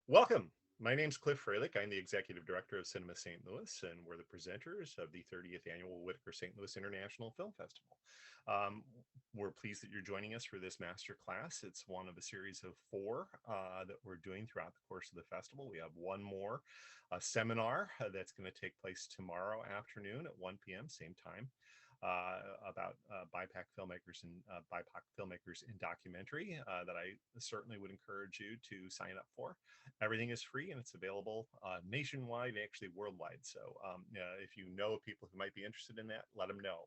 Welcome. My name's Cliff Freilich. I'm the Executive Director of Cinema St. Louis, and we're the presenters of the 30th Annual Whitaker St. Louis International Film Festival. Um, we're pleased that you're joining us for this master class. It's one of a series of four that we're doing throughout the course of the festival. We have one more seminar that's going to take place tomorrow afternoon at 1 p.m., same time. About BIPOC filmmakers in documentary that I certainly would encourage you to sign up for. Everything is free and it's available nationwide, actually worldwide. So if you know people who might be interested in that, let them know.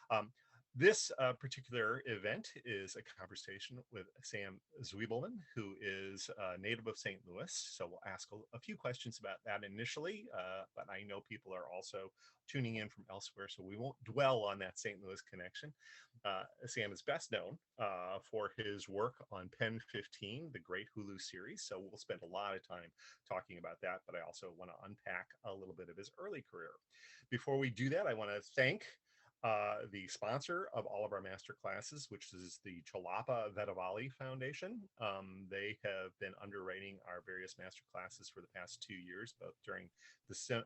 Um, this particular event is a conversation with Sam Zvibleman, who is a native of St. Louis. So we'll ask a few questions about that initially, but I know people are also tuning in from elsewhere, so we won't dwell on that St. Louis connection. Sam is best known for his work on Pen 15, the great Hulu series. So we'll spend a lot of time talking about that, but I also want to unpack a little bit of his early career. Before we do that, I want to thank the sponsor of all of our master classes, which is the Chalapa Vedavali Foundation. They have been underwriting our various master classes for the past 2 years, both during the St.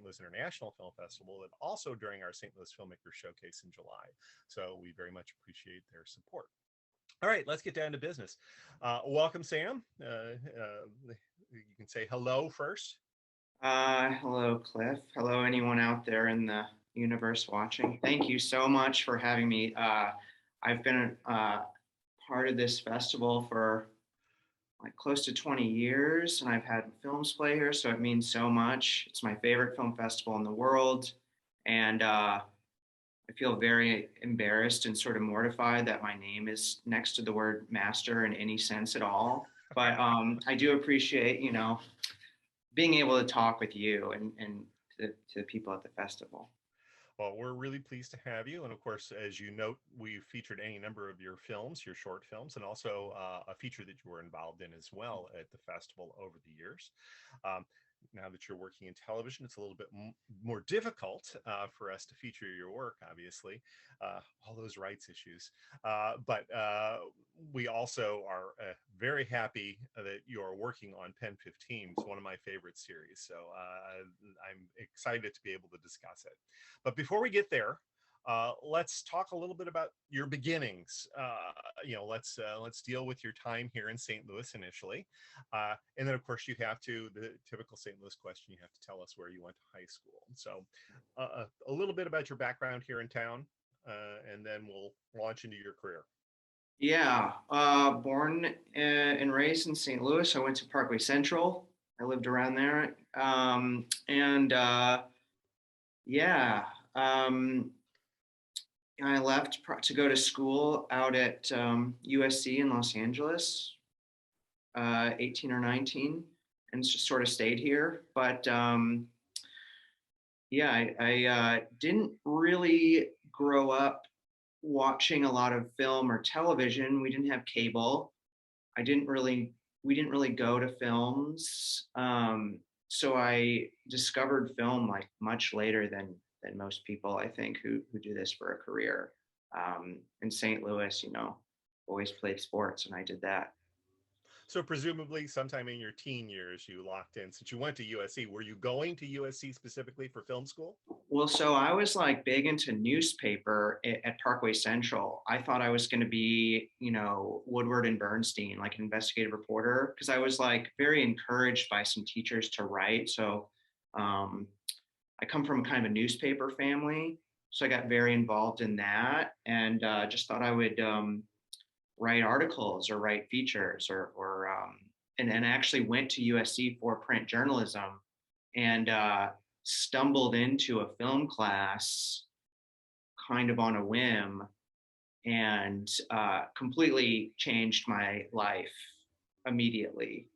Louis International Film Festival and also during our St. Louis Filmmakers Showcase in July. So we very much appreciate their support. All right, let's get down to business. Welcome, Sam. You can say hello first. Hello, Cliff. Hello, anyone out there in the universe watching. Thank you so much for having me. I've been part of this festival for like close to 20 years, and I've had films play here, so it means so much. It's my favorite film festival in the world, and I feel very embarrassed and sort of mortified that my name is next to the word master in any sense at all. But I do appreciate, being able to talk with you and to the people at the festival. Well, we're really pleased to have you. And of course, as you note, we've featured any number of your films, your short films, and also a feature that you were involved in as well at the festival over the years. Um, Now that you're working in television, it's a little bit more difficult for us to feature your work, obviously, all those rights issues. But we also are very happy that you're working on Pen 15. It's one of my favorite series. So I'm excited to be able to discuss it. But before we get there, let's talk a little bit about your beginnings. Let's deal with your time here in St. Louis initially, and then of course you have to the typical St. Louis question. You have to tell us where you went to high school. So a little bit about your background here in town, and then we'll launch into your career. Yeah, born and raised in St. Louis. I went to Parkway Central. I lived around there. And yeah, um, I left to go to school out at USC in Los Angeles, 18 or 19, and just sort of stayed here. But yeah, I didn't really grow up watching a lot of film or television. We didn't have cable. I didn't really, we didn't really go to films. So I discovered film like much later than most people, I think, who do this for a career. In St. Louis, always played sports, and I did that. So presumably, sometime in your teen years, you locked in. Since you went to USC, were you going to USC specifically for film school? Well, so I was like big into newspaper at Parkway Central. I thought I was going to be, Woodward and Bernstein, like an investigative reporter, because I was like very encouraged by some teachers to write. So um, I come from kind of a newspaper family. So I got very involved in that and just thought I would write articles or write features and then actually went to USC for print journalism and stumbled into a film class kind of on a whim and completely changed my life immediately.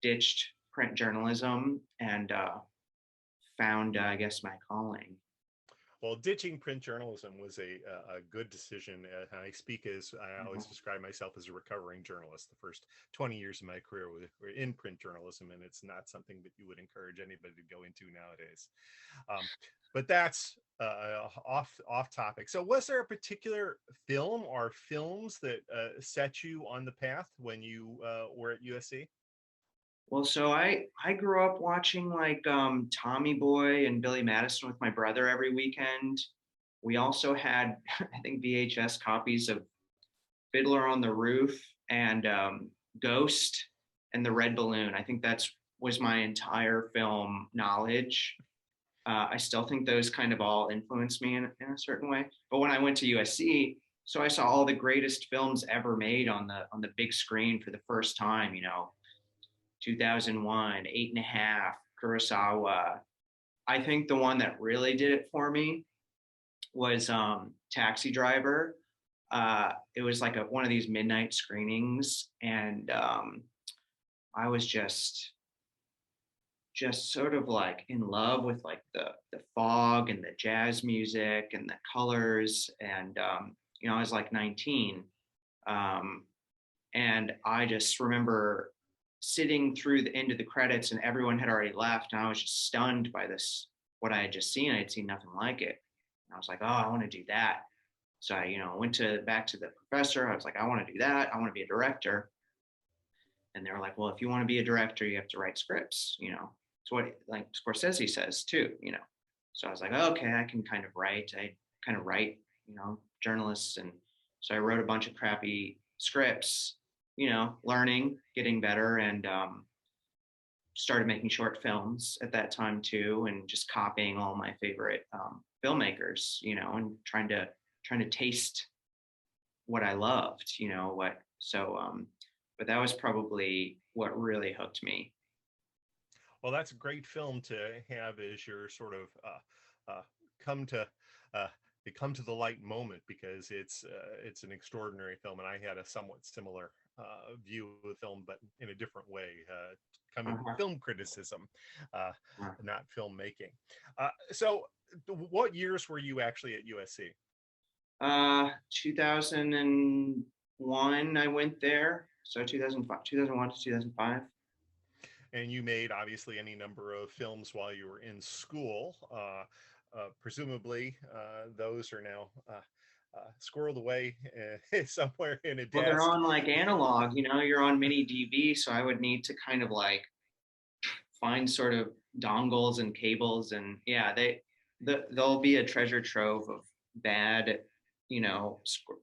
Ditched print journalism and found, I guess, my calling. Well, ditching print journalism was a good decision. I speak as I always Mhm. describe myself as a recovering journalist. The first 20 years of my career were in print journalism, and it's not something that you would encourage anybody to go into nowadays. Um, but that's off topic. So, was there a particular film or films that set you on the path when you were at USC? Well, so I grew up watching like Tommy Boy and Billy Madison with my brother every weekend. We also had I think VHS copies of Fiddler on the Roof and Ghost and The Red Balloon. I think that's was my entire film knowledge. I still think those kind of all influenced me in a certain way. But when I went to USC, so I saw all the greatest films ever made on the big screen for the first time. 2001, Eight and a Half, Kurosawa. I think the one that really did it for me was Taxi Driver. It was like one of these midnight screenings, and I was just sort of like in love with like the fog and the jazz music and the colors, and I was like 19, um, and I just remember sitting through the end of the credits and everyone had already left, and I was just stunned by this what I had just seen. I had seen nothing like it. And I was like, oh, I want to do that. So I, went back to the professor. I was like, I want to do that. I want to be a director. And they were like, well, if you want to be a director, you have to write scripts. It's what like Scorsese says too. So I was like, oh, okay, I can kind of write. I kind of write, journalists. And so I wrote a bunch of crappy scripts, learning, getting better, and started making short films at that time too, and just copying all my favorite filmmakers, and trying to taste what I loved, what so but that was probably what really hooked me. Well, that's a great film to have as your sort of come to uh, come to the light moment, because it's an extraordinary film, and I had a somewhat similar view of the film, but in a different way, coming from Uh-huh. film criticism, uh, Uh-huh. not filmmaking. So, what years were you actually at USC? 2001, I went there. So 2005, 2001 to 2005. And you made obviously any number of films while you were in school. Presumably, those are now squirreled away somewhere in a Well, they're desk. on like analog, you're on mini DV. So I would need to kind of like find sort of dongles and cables. And yeah, there'll be a treasure trove of bad,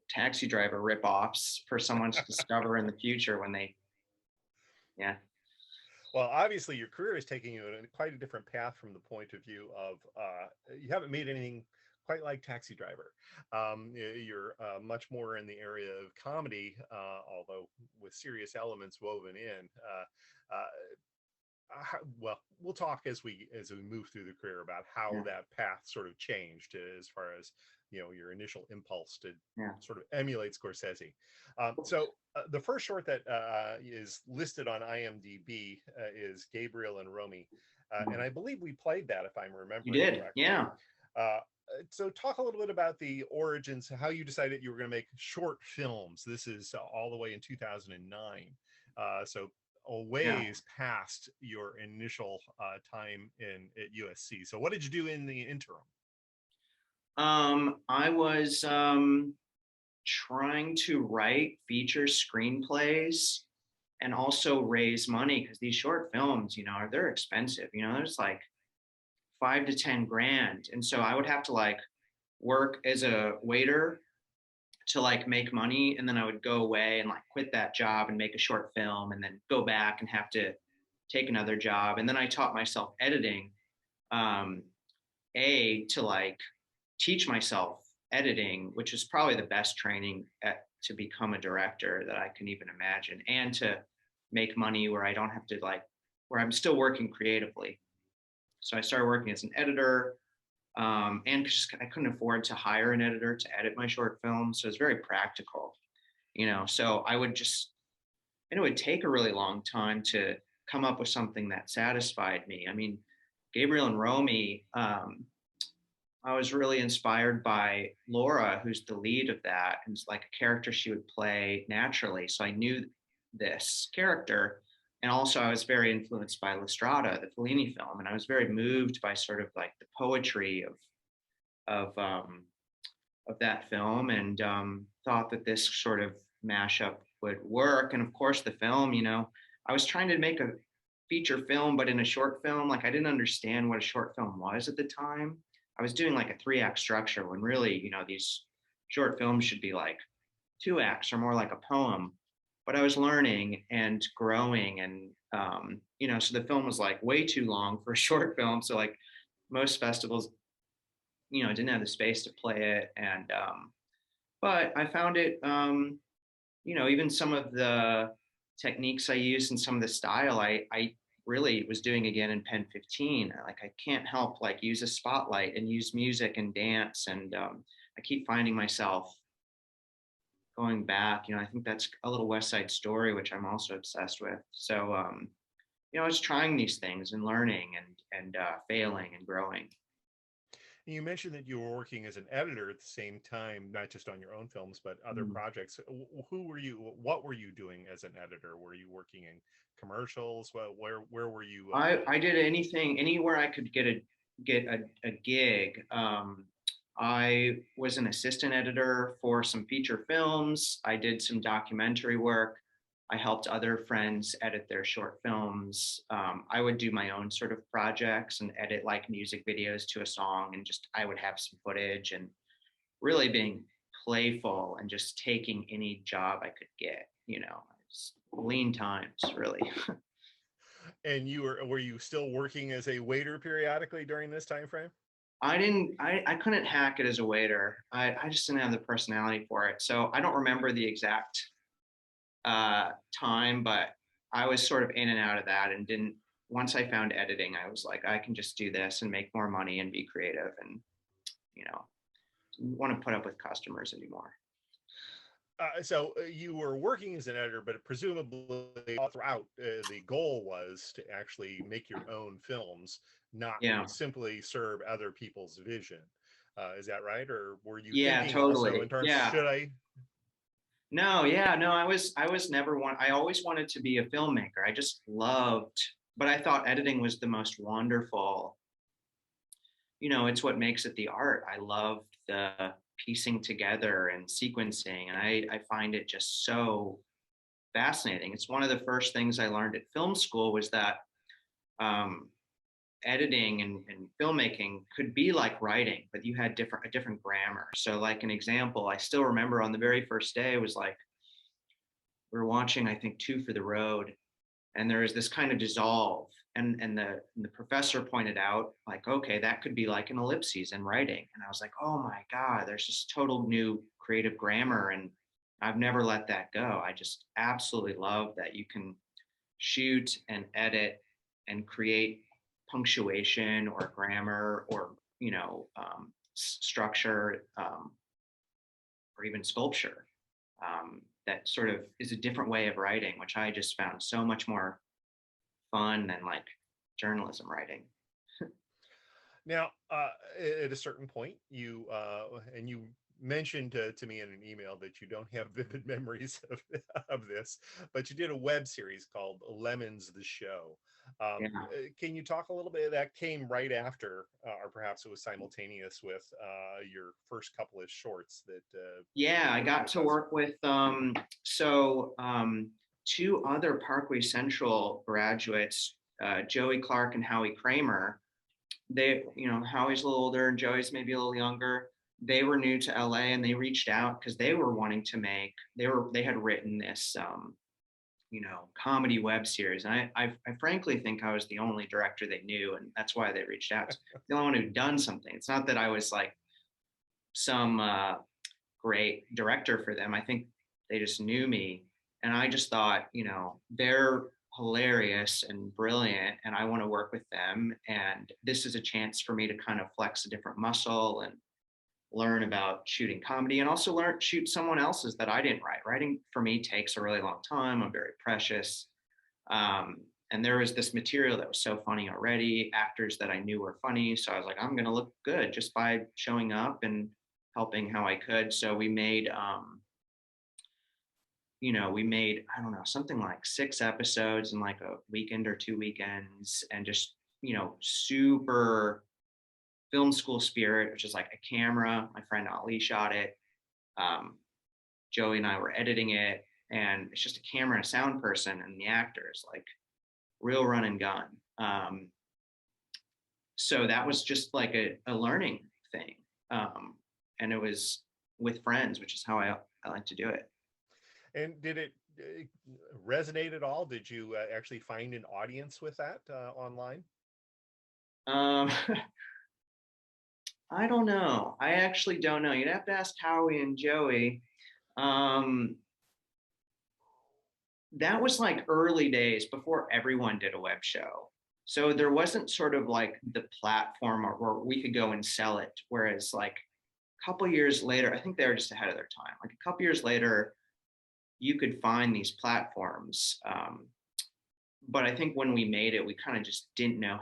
taxi driver ripoffs for someone to discover in the future when they, yeah. Well, obviously, your career is taking you in quite a different path from the point of view of you haven't made anything quite like Taxi Driver. You're much more in the area of comedy, although with serious elements woven in. Well, we'll talk as we move through the career about how Yeah. that path sort of changed as far as your initial impulse to Yeah. sort of emulate Scorsese. So the first short that is listed on IMDb is Gabriel and Romy, and I believe we played that, if I'm You remembering did. correctly. Yeah. Uh, so talk a little bit about the origins, how you decided you were going to make short films. This is all the way in 2009. So a Yeah. ways past your initial time at USC. So what did you do in the interim? I was trying to write feature screenplays and also raise money because these short films, they're expensive. There's like 5 to 10 grand. And so I would have to like work as a waiter to like make money. And then I would go away and like quit that job and make a short film and then go back and have to take another job. And then I taught myself editing, um, to like teach myself editing, which is probably the best training to become a director that I can even imagine, and to make money where I don't have to like, where I'm still working creatively. So I started working as an editor, and just I couldn't afford to hire an editor to edit my short films. So it's very practical, So I would just, and it would take a really long time to come up with something that satisfied me. I mean, Gabriel and Romy, I was really inspired by Laura, who's the lead of that, and it's like a character she would play naturally. So I knew this character, and also I was very influenced by La Strada, the Fellini film, and I was very moved by sort of like the poetry of um, of that film, and thought that this sort of mashup would work. And of course, the film, I was trying to make feature film, but in a short film. Like I didn't understand what a short film was at the time. I was doing like a 3-act structure when really, these short films should be like 2 acts or more like a poem. But I was learning and growing, and so the film was like way too long for a short film. So like most festivals, didn't have the space to play it, and but I found it, even some of the techniques I used and some of the style I really was doing again in Pen 15. Like I can't help like use a spotlight and use music and dance, and I keep finding myself going back. I think that's a little West Side Story, which I'm also obsessed with. So I was trying these things and learning and failing and growing. You mentioned that you were working as an editor at the same time, not just on your own films, but other Mm. projects. What were you doing as an editor? Were you working in commercials? Well, where were you? I did anything, anywhere I could get a gig. I was an assistant editor for some feature films. I did some documentary work. I helped other friends edit their short films. I would do my own sort of projects and edit like music videos to a song, and just I would have some footage, and really being playful and just taking any job I could get. It's lean times, really. And were you still working as a waiter periodically during this time frame? I couldn't hack it as a waiter. I just didn't have the personality for it. So I don't remember the exact time, but I was sort of in and out of that, and didn't, once I found editing, I was like, I can just do this and make more money and be creative, and, want to put up with customers anymore. So you were working as an editor, but presumably all throughout, the goal was to actually make your own films, not Yeah. simply serve other people's vision. Is that right? Or were you Yeah, thinking also in totally. terms, Yeah. should I? No, yeah, no, I was never one. I always wanted to be a filmmaker. I just loved, but I thought editing was the most wonderful. It's what makes it the art. I loved the piecing together and sequencing, and I find it just so fascinating. It's one of the first things I learned at film school, was that um, editing and filmmaking could be like writing, but you had a different grammar. So like an example, I still remember on the very first day, it was like we were watching, I think, Two for the Road, and there was this kind of dissolve, and the professor pointed out like, okay, that could be like an ellipses in writing, and I was like, oh my god, there's just total new creative grammar, and I've never let that go. I just absolutely love that you can shoot and edit and create punctuation or grammar, or structure, or even sculpture, that sort of is a different way of writing, which I just found so much more fun than like journalism writing. Now, at a certain point, you mentioned to me in an email that you don't have vivid memories of this, but you did a web series called Lemons the Show. Yeah. Can you talk a little bit? That came right after, or perhaps it was simultaneous with your first couple of shorts that. Yeah, I got to work with two other Parkway Central graduates, Joey Clark and Howie Kramer. They, Howie's a little older and Joey's maybe a little younger. They were new to LA, and they reached out because they were wanting to make. They had written this comedy web series, and I frankly think I was the only director they knew, and that's why they reached out. The only one who'd done something. It's not that I was like some great director for them. I think they just knew me, and I just thought, they're hilarious and brilliant, and I want to work with them, and this is a chance for me to kind of flex a different muscle and learn about shooting comedy, and also shoot someone else's that I didn't write. Writing for me takes a really long time. I'm very precious. And there was this material that was so funny already, actors that I knew were funny. So I was like, I'm going to look good just by showing up and helping how I could. So we made, I don't know, something like 6 episodes in like a weekend or 2 weekends, and just, super film school spirit, which is like a camera. My friend Ali shot it. Joey and I were editing it, and it's just a camera and a sound person and the actors. Like, real run and gun. So that was just like a learning thing. And it was with friends, which is how I like to do it. And did it resonate at all? Did you actually find an audience with that online? Um, I don't know. I actually don't know. You'd have to ask Howie and Joey. Um, that was like early days before everyone did a web show. So there wasn't sort of like the platform where we could go and sell it. Whereas like a couple years later, I think they were just ahead of their time. Like a couple years later, you could find these platforms. But I think when we made it, we kind of just didn't know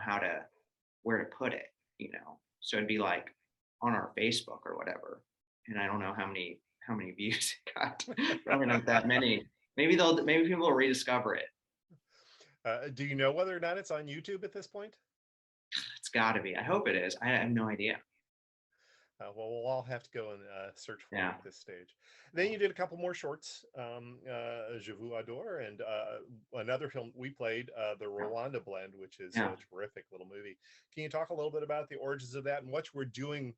where to put it, you know? So it'd be like on our Facebook or whatever. And I don't know how many views it got. Probably not that many. Maybe people will rediscover it. Do you know whether or not it's on YouTube at this point? It's got to be. I hope it is. I have no idea. Well, we'll all have to go and search for it Yeah. at this stage. Then you did a couple more shorts, Je vous adore, and another film we played, the Rwanda Blend, which is a terrific little movie. Can you talk a little bit about the origins of that and what you were doing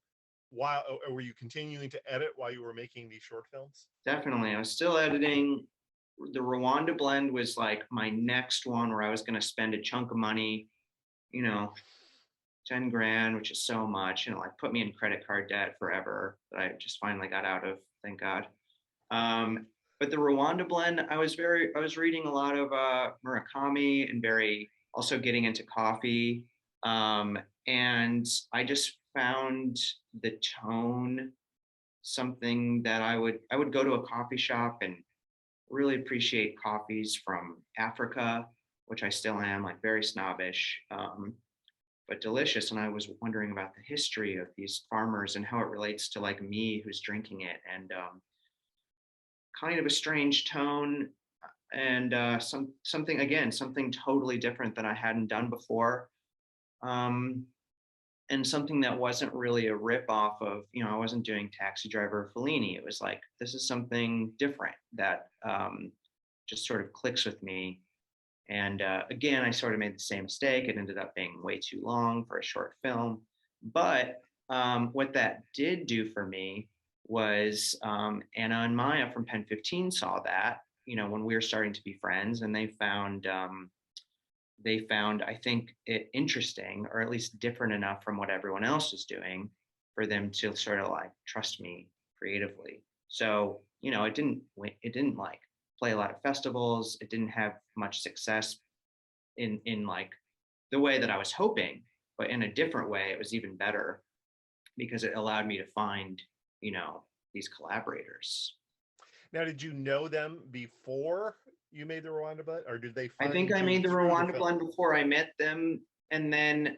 while, or were you continuing to edit while you were making these short films? Definitely. I was still editing. The Rwanda Blend was like my next one where I was going to spend a chunk of money, you know, 10 grand, which is so much, like put me in credit card debt forever that I just finally got out of, thank God. But the Rwanda Blend, I was reading a lot of Murakami and also getting into coffee. And I just found the tone something that I would go to a coffee shop and really appreciate coffees from Africa, which I still am, like very snobbish, but delicious. And I was wondering about the history of these farmers and how it relates to like me who's drinking it, and kind of a strange tone, and something totally different that I hadn't done before. And something that wasn't really a rip off of, I wasn't doing Taxi Driver or Fellini. It was like, this is something different that just sort of clicks with me. And again, I sort of made the same mistake. It ended up being way too long for a short film. But what that did do for me was Anna and Maya from Pen 15 saw that, when we were starting to be friends, and they found, I think, it interesting, or at least different enough from what everyone else was doing, for them to sort of like trust me creatively. So, it didn't like play a lot of festivals. It didn't have much success in like the way that I was hoping, but in a different way, it was even better because it allowed me to find, these collaborators. Now, did you know them before you made the Rwanda Blend, or did they I find think I you made the through Rwanda film? Blend before I met them, and then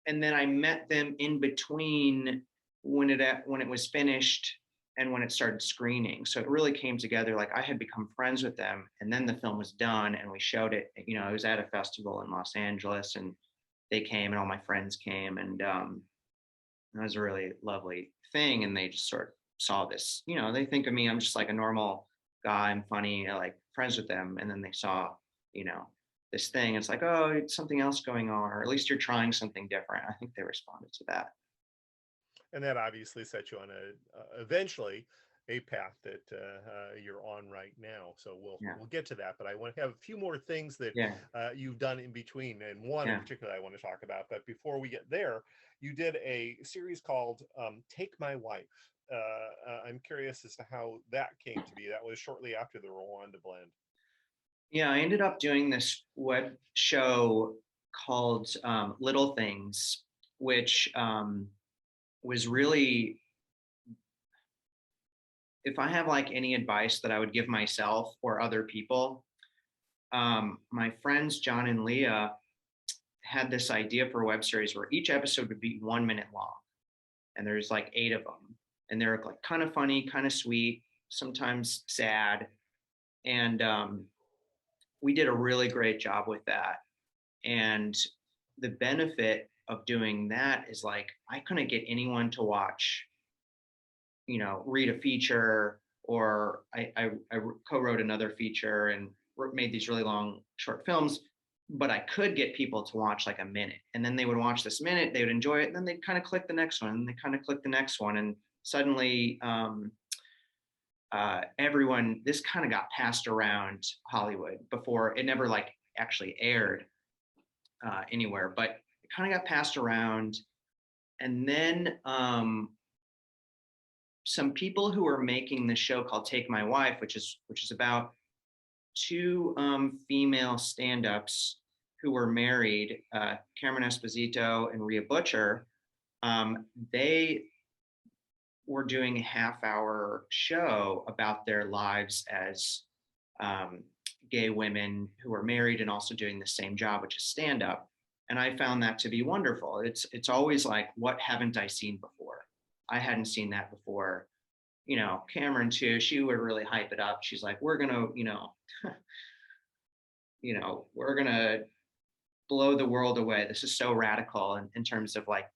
I met them in between when it was finished and when it started screening. So it really came together. Like I had become friends with them, and then the film was done, and we showed it. It was at a festival in Los Angeles, and they came, and all my friends came, and it was a really lovely thing. And they just sort of saw this. They think of me, I'm just like a normal guy. I'm funny. I like friends with them, and then they saw, this thing. It's like, oh, it's something else going on, or at least you're trying something different. I think they responded to that. And that obviously set you on eventually a path that you're on right now. So we'll get to that, but I want to have a few more things that you've done in between, and one in particular I want to talk about. But before we get there, you did a series called Take My Wife. I'm curious as to how that came to be. That was shortly after the Rwanda Blend. Yeah, I ended up doing this web show called Little Things, which was really, if I have like any advice that I would give myself or other people, my friends John and Leah had this idea for a web series where each episode would be 1 minute long, and there's like 8 of them, and they're like kind of funny, kind of sweet, sometimes sad, and we did a really great job with that. And the benefit of doing that is like I couldn't get anyone to watch, read a feature, or I co-wrote another feature and made these really long short films. but I could get people to watch like a minute, and then they would watch this minute, they would enjoy it, and then they'd kind of click the next one, and they kind of click the next one, and suddenly everyone, this kind of got passed around Hollywood before it never like actually aired anywhere, but it kind of got passed around. And then some people who were making the show called Take My Wife, which is about two female stand-ups who were married, Cameron Esposito and Rhea Butcher. They were doing a half-hour show about their lives as gay women who were married and also doing the same job, which is stand-up. And I found that to be wonderful. It's always like, what haven't I seen before? I hadn't seen that before. You know, Cameron too, she would really hype it up. She's like, we're gonna, we're gonna blow the world away. This is so radical in terms of like,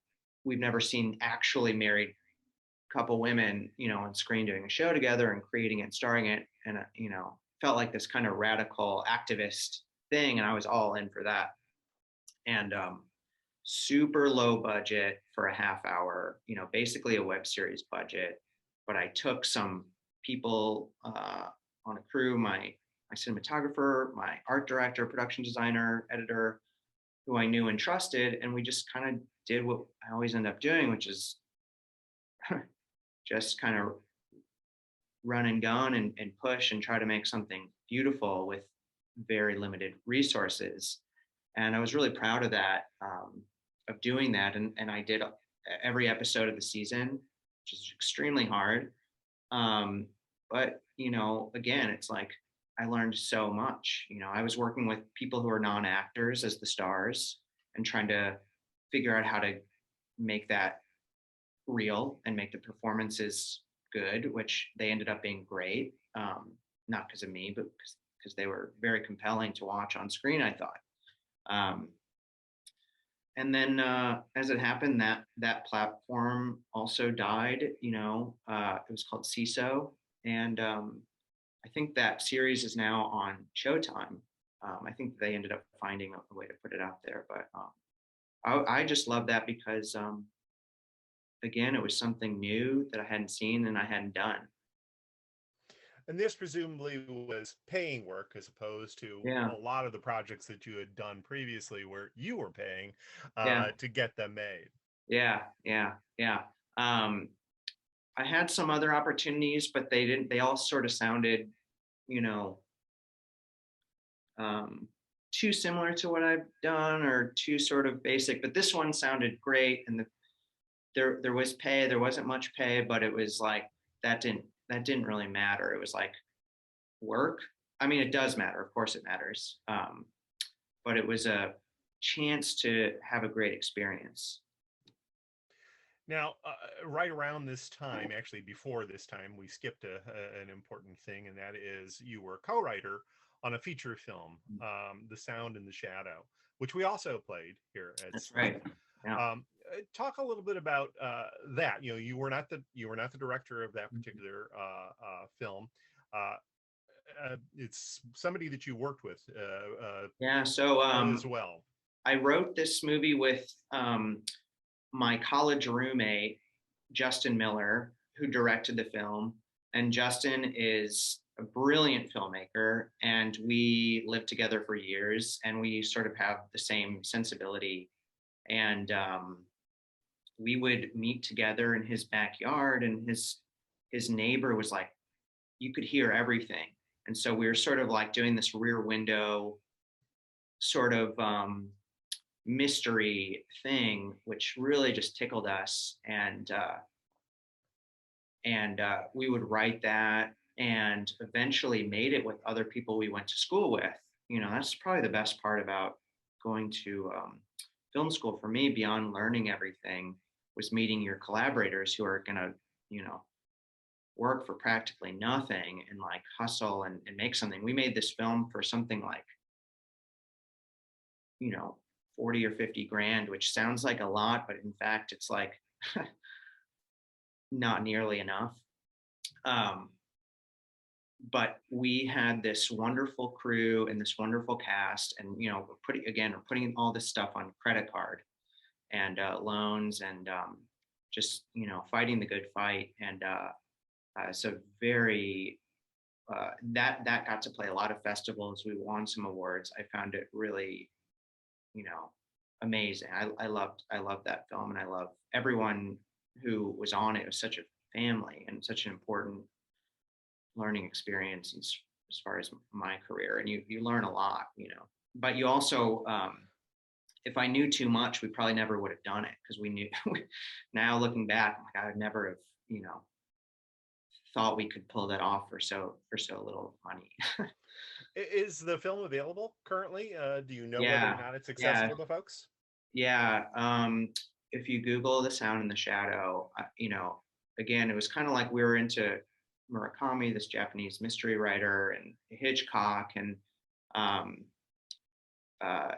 we've never seen actually married couple women, on screen doing a show together and creating it and starring it. And, felt like this kind of radical activist thing. And I was all in for that. And super low budget for a half hour, basically a web series budget. But I took some people on a crew, my cinematographer, my art director, production designer, editor, who I knew and trusted. And we just kind of did what I always end up doing, which is just kind of run and gun and push and try to make something beautiful with very limited resources. And I was really proud of that, of doing that. And I did every episode of the season, which is extremely hard. But, again, it's like I learned so much. I was working with people who are non-actors as the stars and trying to figure out how to make that real and make the performances good, which they ended up being great. Not because of me, but because they were very compelling to watch on screen, I thought. And then as it happened, that platform also died. It was called CISO. And I think that series is now on Showtime. I think they ended up finding a way to put it out there. But I just love that because again, it was something new that I hadn't seen and I hadn't done. And this presumably was paying work as opposed to Yeah. a lot of the projects that you had done previously where you were paying Yeah. to get them made. Yeah. Yeah. Yeah. I had some other opportunities, but they all sort of sounded, too similar to what I've done or too sort of basic, but this one sounded great. And there was pay, there wasn't much pay, but it was like, that didn't really matter. It was like work. I mean, it does matter. Of course it matters. But it was a chance to have a great experience. Now, right around this time, actually before this time, we skipped an important thing, and that is you were co-writer on a feature film, The Sound in the Shadow, which we also played here at That's SLIFF. right. Yeah. Talk a little bit about that. You were not the director of that particular film. It's somebody that you worked with. Yeah. So as well. I wrote this movie with my college roommate, Justin Miller, who directed the film. And Justin is a brilliant filmmaker, and we lived together for years, and we sort of have the same sensibility. And we would meet together in his backyard, and his neighbor was like, you could hear everything. And so we were sort of like doing this rear window sort of mystery thing, which really just tickled us. And we would write that and eventually made it with other people we went to school with. That's probably the best part about going to film school for me, beyond learning everything, was meeting your collaborators who are going to, work for practically nothing and like hustle and make something. We made this film for something like, 40 or 50 grand, which sounds like a lot, but in fact, it's like not nearly enough. but we had this wonderful crew and this wonderful cast, and we're putting all this stuff on credit card and loans, and just fighting the good fight. And so very that got to play a lot of festivals. We won some awards. I found it really, you know, amazing. I loved that film, and I love everyone who was on it. It was such a family and such an important learning experience as far as my career. And you learn a lot, but you also, if I knew too much, we probably never would have done it, because we knew. Now looking back, I'm like, I would never have, thought we could pull that off for so little money. Is the film available currently? Do you know whether or Yeah, not it's yeah, accessible to folks? yeah. If you Google The Sound in the Shadow, again, it was kind of like we were into Murakami, this Japanese mystery writer, and Hitchcock, and um, uh,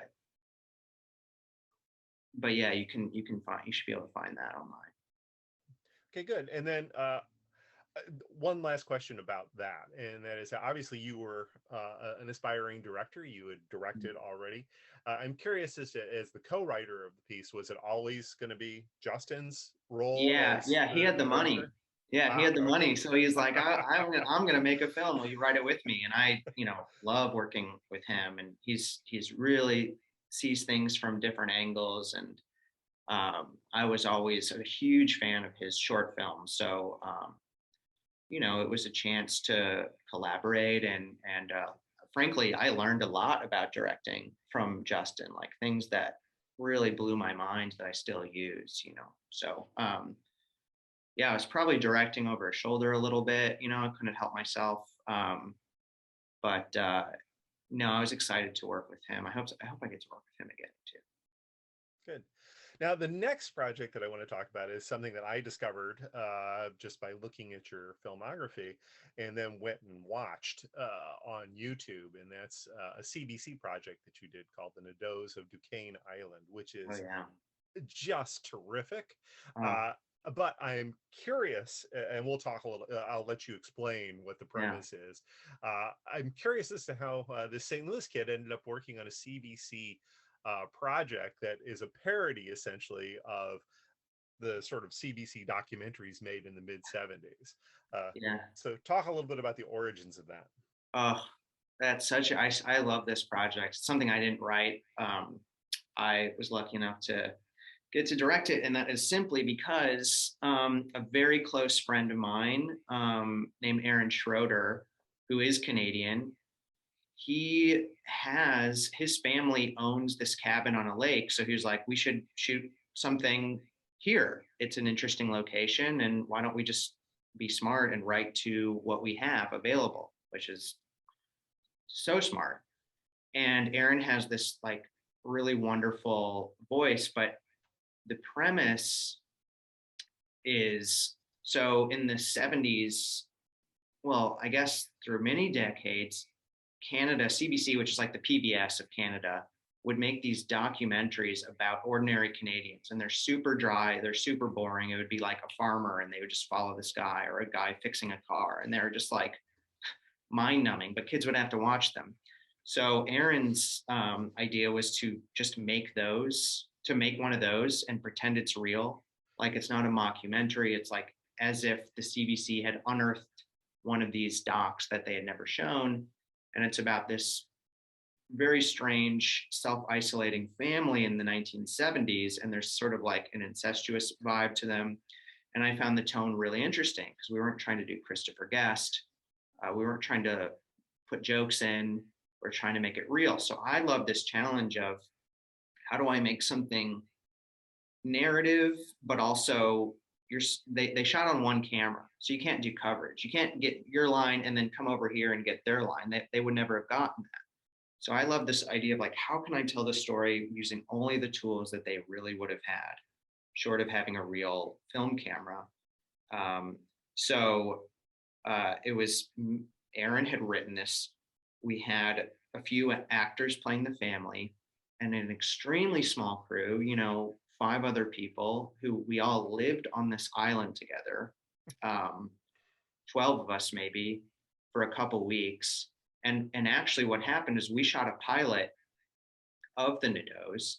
but yeah, you should be able to find that online. Okay, good. And then one last question about that, and that is that obviously you were an aspiring director. You had directed already. I'm curious as the co-writer of the piece, was it always going to be Justin's role Yeah, as yeah, he the had the money. director? Yeah, he Ah, had the okay. money, so he's like, I'm gonna make a film. Will you write it with me? And I, love working with him, and he's really sees things from different angles, and I was always a huge fan of his short films. So it was a chance to collaborate, and frankly, I learned a lot about directing from Justin, like things that really blew my mind that I still use. So yeah, I was probably directing over his shoulder a little bit. I couldn't help myself, but no, I was excited to work with him. I hope I get to work with him again too. Good. Now, the next project that I want to talk about is something that I discovered just by looking at your filmography, and then went and watched on YouTube. And that's a CBC project that you did called the Nados of Duquesne Island, which Oh is yeah. just terrific. Oh Uh, but I'm curious, and we'll talk a little. I'll let you explain what the yeah. premise is. I'm curious as to how this St. Louis kid ended up working on a CBC project that is a parody, essentially, of the sort of CBC documentaries made in the mid '70s. Uh, Yeah. so, talk a little bit about the origins of that. Oh, that's I love this project. It's something I didn't write. I was lucky enough to get to direct it, and that is simply because a very close friend of mine, named Aaron Schroeder, who is Canadian, he has his family owns this cabin on a lake. So he was like, we should shoot something here. It's an interesting location, and why don't we just be smart and write to what we have available, which is so smart. And Aaron has this like really wonderful voice, but the premise is, so in the 70s, well, I guess through many decades, Canada, CBC, which is like the PBS of Canada, would make these documentaries about ordinary Canadians. And they're super dry, they're super boring. It would be like a farmer, and they would just follow this guy, or a guy fixing a car. And they're just like mind numbing, but kids would have to watch them. So Aaron's idea was to just make one of those and pretend it's real. Like it's not a mockumentary. It's like as if the CBC had unearthed one of these docs that they had never shown. And it's about this very strange self-isolating family in the 1970s. And there's sort of like an incestuous vibe to them. And I found the tone really interesting, because we weren't trying to do Christopher Guest. We weren't trying to put jokes in. We're trying to make it real. So I love this challenge of, how do I make something narrative, but also they shot on one camera, so you can't do coverage. You can't get your line and then come over here and get their line. They would never have gotten that. So I love this idea of like, how can I tell the story using only the tools that they really would have had, short of having a real film camera. Um, so it was Aaron had written this. We had a few actors playing the family, and an extremely small crew, 5 other people who we all lived on this island together, 12 of us maybe. for a couple weeks. And actually what happened is we shot a pilot of the Nados,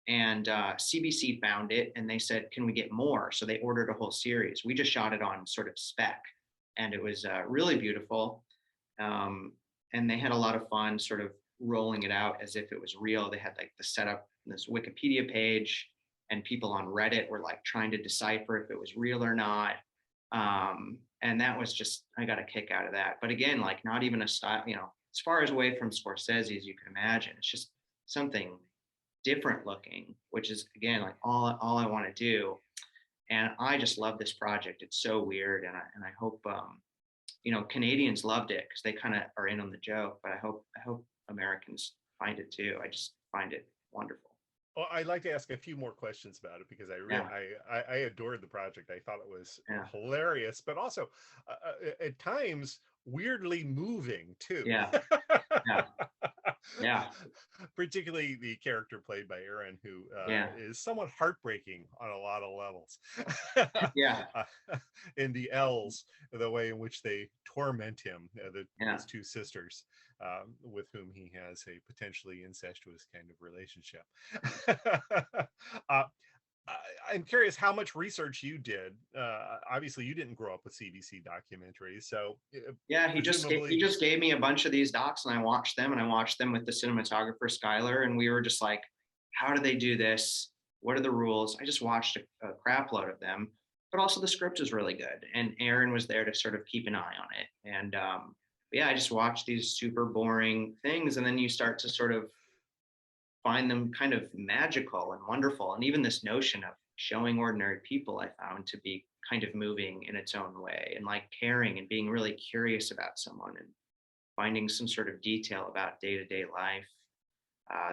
and CBC found it and they said, can we get more? So they ordered a whole series. We just shot it on sort of spec, and it was really beautiful. And they had a lot of fun sort of rolling it out as if it was real. They had like the setup, this Wikipedia page, and people on Reddit were like trying to decipher if it was real or not. And that was just, I got a kick out of that. But again, like not even a style, as far as away from Scorsese as you can imagine. It's just something different looking, which is again like all I want to do. And I just love this project. It's so weird, and I hope Canadians loved it because they kind of are in on the joke. But I hope Americans find it too. I just find it wonderful. Well, I'd like to ask a few more questions about it because I adored the project. I thought it was hilarious, but also at times weirdly moving too. Yeah. Yeah. Particularly the character played by Aaron, who is somewhat heartbreaking on a lot of levels. Yeah. In the L's, the way in which they torment him, his two sisters, with whom he has a potentially incestuous kind of relationship. I'm curious how much research you did. Obviously, you didn't grow up with CBC documentaries, so yeah, he just gave me a bunch of these docs, and I watched them with the cinematographer Skylar, and we were just like, how do they do this? What are the rules? I just watched a crap load of them, but also the script is really good, and Aaron was there to sort of keep an eye on it. And yeah, I just watched these super boring things, and then you start to sort of find them kind of magical and wonderful. And even this notion of showing ordinary people, I found to be kind of moving in its own way, and like caring and being really curious about someone and finding some sort of detail about day-to-day life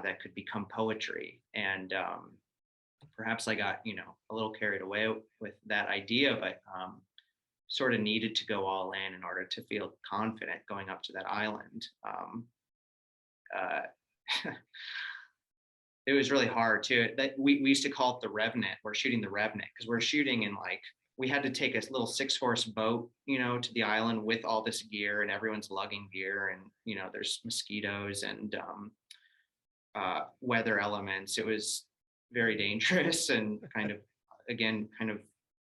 that could become poetry. And perhaps I got, a little carried away with that idea, but sort of needed to go all in order to feel confident going up to that island. It was really hard too. That we used to call it the Revenant. We're shooting the Revenant because we're shooting in we had to take a little 6-horse boat, to the island with all this gear, and everyone's lugging gear, and there's mosquitoes and weather elements. It was very dangerous and kind of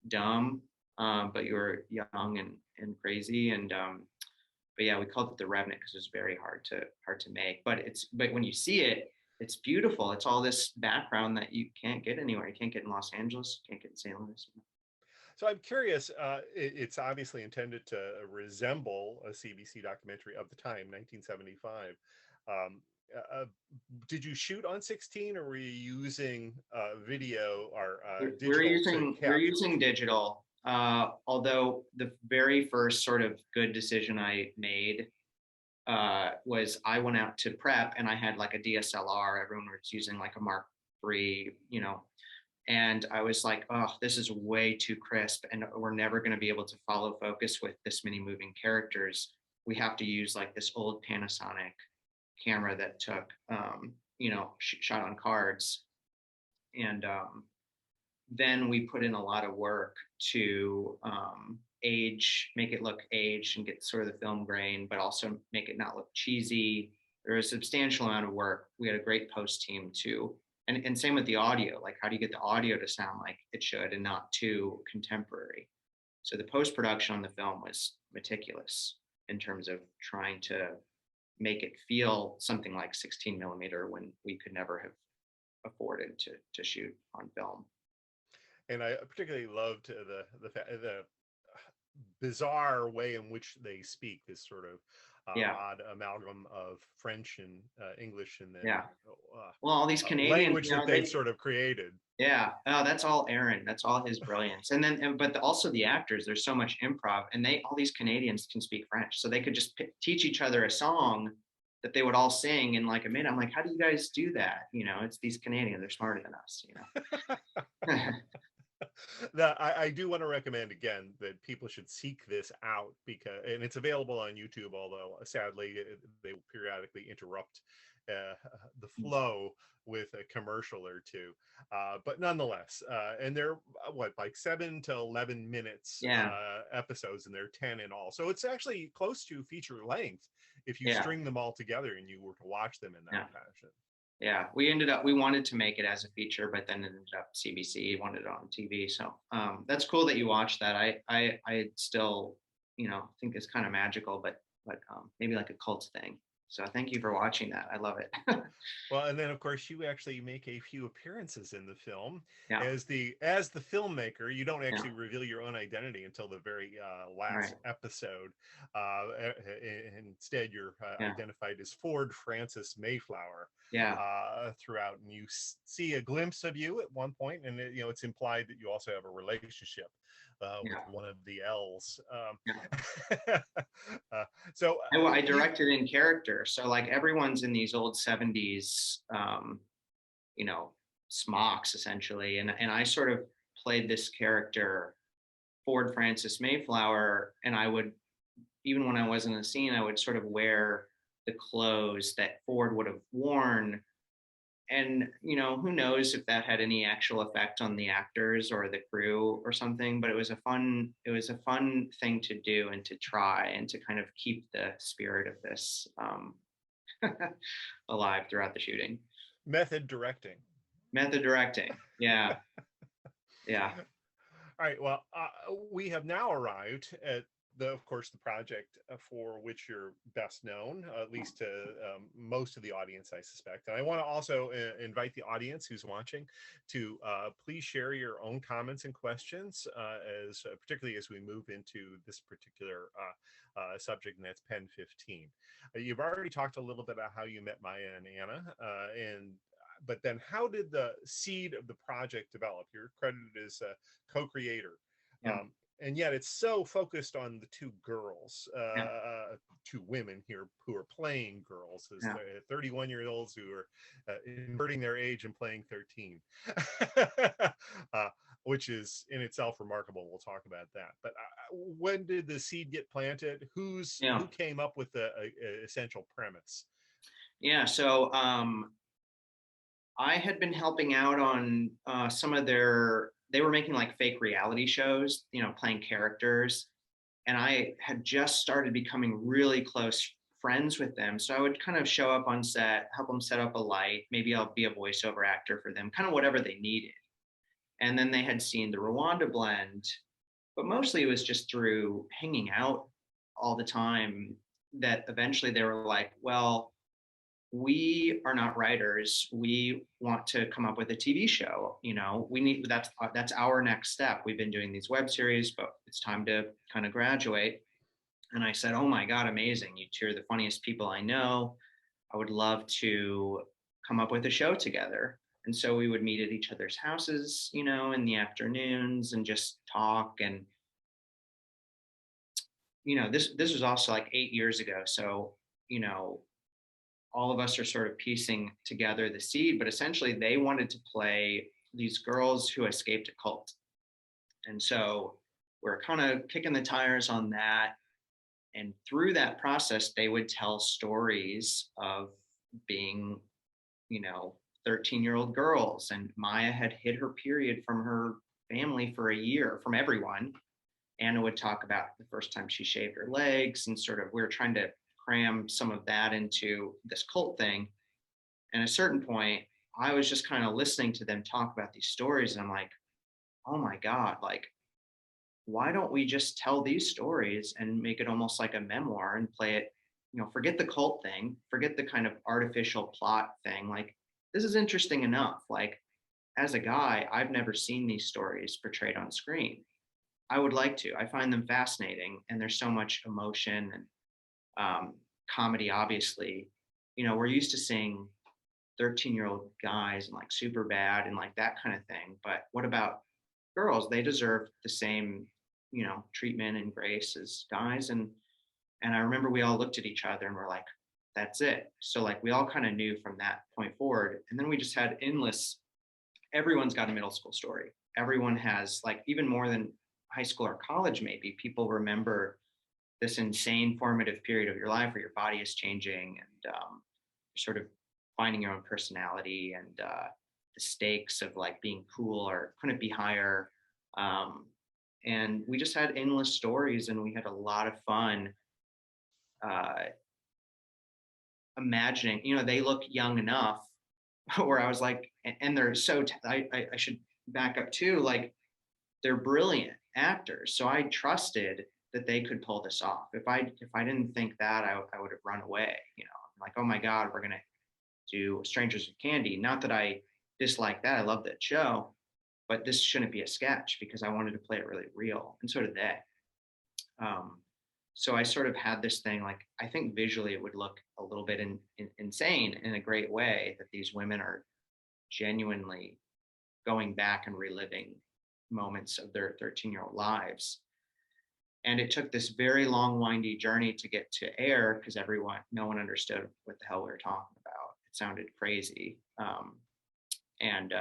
dumb, but you were young and crazy, and but yeah, we called it the Revenant because it was very hard to make. But when you see it, it's beautiful. It's all this background that you can't get anywhere. You can't get in Los Angeles, you can't get in St. Louis. So I'm curious, it's obviously intended to resemble a CBC documentary of the time, 1975. Did you shoot on 16, or were you using video or digital? We're using digital. Although the very first sort of good decision I made was I went out to prep, and I had like a DSLR. Everyone was using like a Mark III, and I was like, oh, this is way too crisp, and we're never going to be able to follow focus with this many moving characters. We have to use like this old Panasonic camera that took, shot on cards. And then we put in a lot of work to make it look aged and get sort of the film grain, but also make it not look cheesy. There was a substantial amount of work. We had a great post team too. And same with the audio, like how do you get the audio to sound like it should and not too contemporary? So the post-production on the film was meticulous in terms of trying to make it feel something like 16 millimeter when we could never have afforded to shoot on film. And I particularly loved the bizarre way in which they speak, this sort of odd amalgam of French and English, and then well, all these Canadian language that they sort of created. Yeah, that's all Aaron. That's all his brilliance. And then, but also the actors. There's so much improv, and all these Canadians can speak French, so they could just teach each other a song that they would all sing in like a minute. I'm like, how do you guys do that? It's these Canadians. They're smarter than us. I do want to recommend again that people should seek this out, because, and it's available on YouTube, although sadly they will periodically interrupt uh, the flow with a commercial or two. But nonetheless, and they're what, like 7 to 11 minutes Yeah, episodes, and they're 10 in all. So it's actually close to feature length if you yeah, string them all together and you were to watch them in yeah. that fashion. Yeah, we wanted to make it as a feature, but then ended up CBC wanted it on TV. So that's cool that you watched that. I still, think it's kind of magical, but maybe like a cult thing. So thank you for watching that. I love it. Well, and then of course you actually make a few appearances in the film Yeah, as the filmmaker. You don't yeah, actually reveal your own identity until the very last right. episode. Instead, you're Yeah, identified as Ford Francis Mayflower yeah, throughout, and you see a glimpse of you at one point, and it's implied that you also have a relationship with yeah, one of the L's. yeah. Uh, so I you. directed in character, so like everyone's in these old '70s, you know, smocks essentially, and I sort of played this character, Ford Francis Mayflower, and I would, even when I wasn't in a scene, I would sort of wear the clothes that Ford would have worn. And, who knows if that had any actual effect on the actors or the crew or something, but it was a fun thing to do and to try and to kind of keep the spirit of this alive throughout the shooting. Method directing. Method directing. Yeah. Yeah. All right. Well, we have now arrived at of course, the project for which you're best known, at least to most of the audience, I suspect. And I want to also invite the audience who's watching to please share your own comments and questions, as particularly as we move into this particular subject, and that's Pen 15. You've already talked a little bit about how you met Maya and Anna, and but then how did the seed of the project develop? You're credited as a co-creator. Yeah. And yet it's so focused on the two girls, Yeah. two women here who are playing girls, as Yeah. 31-year-olds who are inverting their age and playing 13, which is in itself remarkable. We'll talk about that. But when did the seed get planted? Who Yeah. came up with the essential premise? Yeah. So I had been helping out on some of they were making like fake reality shows, playing characters. And I had just started becoming really close friends with them. So I would kind of show up on set, help them set up a light. Maybe I'll be a voiceover actor for them, kind of whatever they needed. And then they had seen the Rwanda Blend, but mostly it was just through hanging out all the time that eventually they were like, well, we are not writers. We want to come up with a TV show. We need that's our next step. We've been doing these web series, but it's time to kind of graduate. And I said, "Oh my God, amazing! You two are the funniest people I know. I would love to come up with a show together." And so we would meet at each other's houses, in the afternoons and just talk. And this was also like 8 years ago. So you know all of us are sort of piecing together the seed, but essentially they wanted to play these girls who escaped a cult. And so we're kind of kicking the tires on that. And through that process, they would tell stories of being, you know, 13-year-old girls. And Maya had hid her period from her family for a year, from everyone. Anna would talk about the first time she shaved her legs, and sort of we were trying to cram some of that into this cult thing. And at a certain point, I was just kind of listening to them talk about these stories, and I'm like, oh my God, like, why don't we just tell these stories and make it almost like a memoir and play it, forget the cult thing, forget the kind of artificial plot thing. Like, this is interesting enough. Like, as a guy, I've never seen these stories portrayed on screen. I would like to. I find them fascinating, and there's so much emotion and comedy. Obviously, we're used to seeing 13-year-old guys and like super bad and like that kind of thing. But what about girls? They deserve the same, treatment and grace as guys. And I remember we all looked at each other and we're like, that's it. So like we all kind of knew from that point forward. And then we just had endless, everyone's got a middle school story. everyone has, like, even more than high school or college, maybe people remember this insane formative period of your life where your body is changing and you're sort of finding your own personality, and the stakes of like being cool or couldn't be higher. And we just had endless stories, and we had a lot of fun uh, imagining, they look young enough where I was like, and they're so, I should back up too, like they're brilliant actors. So I trusted that they could pull this off. If I didn't think that, I would have run away, I'm like, oh my God, we're going to do Strangers with Candy. Not that I dislike that. I love that show, but this shouldn't be a sketch because I wanted to play it really real. And so did they. So I sort of had this thing, like, I think visually it would look a little bit insane in a great way, that these women are genuinely going back and reliving moments of their 13-year-old lives. And it took this very long, windy journey to get to air because no one understood what the hell we were talking about. It sounded crazy. And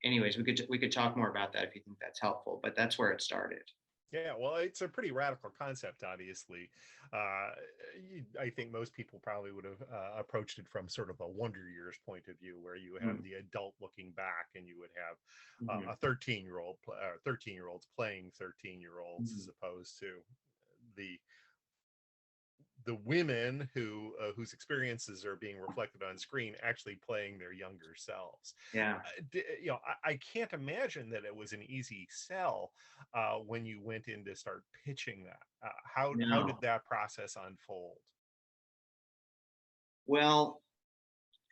anyways, we could talk more about that if you think that's helpful, but that's where it started. Yeah, well, it's a pretty radical concept, obviously. I think most people probably would have approached it from sort of a Wonder Years point of view, where you have the adult looking back, and you would have a 13-year-olds playing 13-year-olds, as opposed to the women whose experiences are being reflected on screen actually playing their younger selves. Yeah. I can't imagine that it was an easy sell when you went in to start pitching that. How did that process unfold? Well,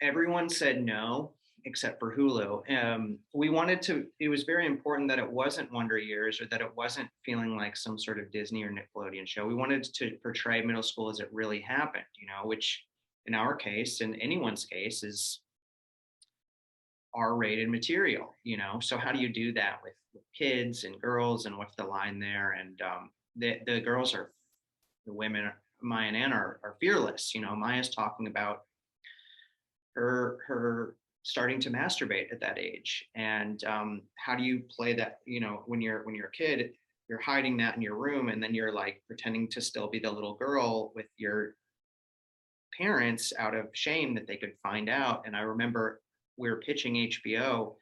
everyone said no except for Hulu. It was very important that it wasn't Wonder Years, or that it wasn't feeling like some sort of Disney or Nickelodeon show. We wanted to portray middle school as it really happened, which in our case, in anyone's case, is R-rated material, So how do you do that with kids and girls, and what's the line there? And the girls the women, Maya and Ann, are fearless. Maya's talking about her starting to masturbate at that age, and how do you play that? When you're a kid, you're hiding that in your room, and then you're like pretending to still be the little girl with your parents out of shame that they could find out. And I remember we were pitching HBO,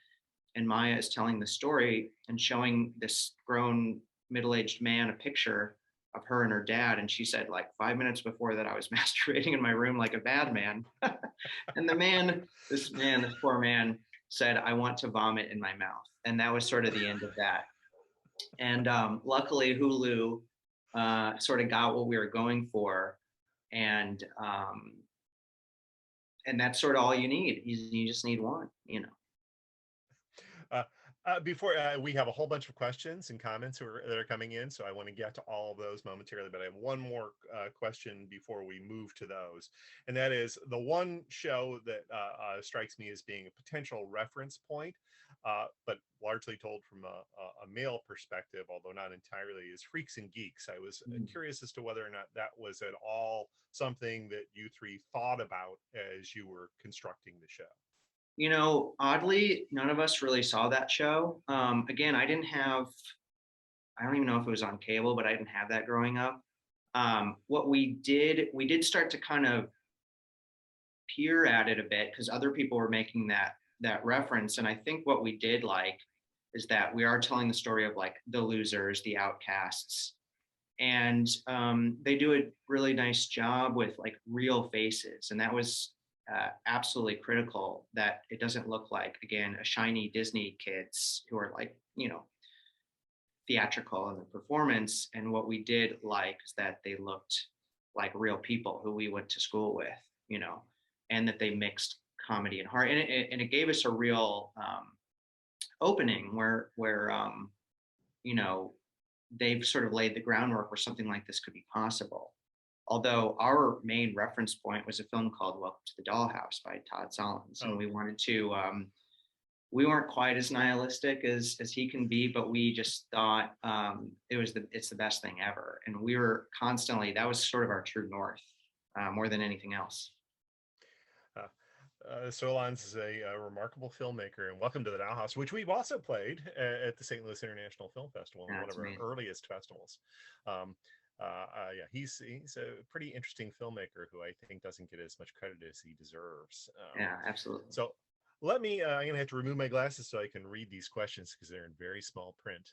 and Maya is telling the story and showing this grown middle-aged man a picture of her and her dad. And she said, like, 5 minutes before that, I was masturbating in my room like a bad man. And this poor man said, I want to vomit in my mouth. And that was sort of the end of that. And luckily Hulu sort of got what we were going for. And that's sort of all you need. You just need one, Before we have a whole bunch of questions and comments that are coming in, so I want to get to all of those momentarily, but I have one more question before we move to those, and that is the one show that strikes me as being a potential reference point, but largely told from a male perspective, although not entirely, is Freaks and Geeks. I was curious as to whether or not that was at all something that you three thought about as you were constructing the show. Oddly, none of us really saw that show. Again, I don't even know if it was on cable, but I didn't have that growing up. What we did start to kind of peer at it a bit because other people were making that reference. And I think what we did like is that we are telling the story of like the losers, the outcasts. And they do a really nice job with like real faces. And that was absolutely critical, that it doesn't look like, again, a shiny Disney kids who are like, theatrical in the performance. And what we did like is that they looked like real people who we went to school with, and that they mixed comedy and heart. And it gave us a real opening where they've sort of laid the groundwork where something like this could be possible. Although our main reference point was a film called Welcome to the Dollhouse by Todd Solondz. And we wanted to, we weren't quite as nihilistic as he can be, but we just thought it's the best thing ever. And we were constantly, that was sort of our true north, more than anything else. Solans is a remarkable filmmaker, and welcome to the Now House, which we've also played at the St. Louis International Film Festival, in Yeah, one it's of our amazing. earliest festivals. Um, yeah, he's a pretty interesting filmmaker who I think doesn't get as much credit as he deserves. Yeah, absolutely. So let me, I'm going to have to remove my glasses so I can read these questions because they're in very small print.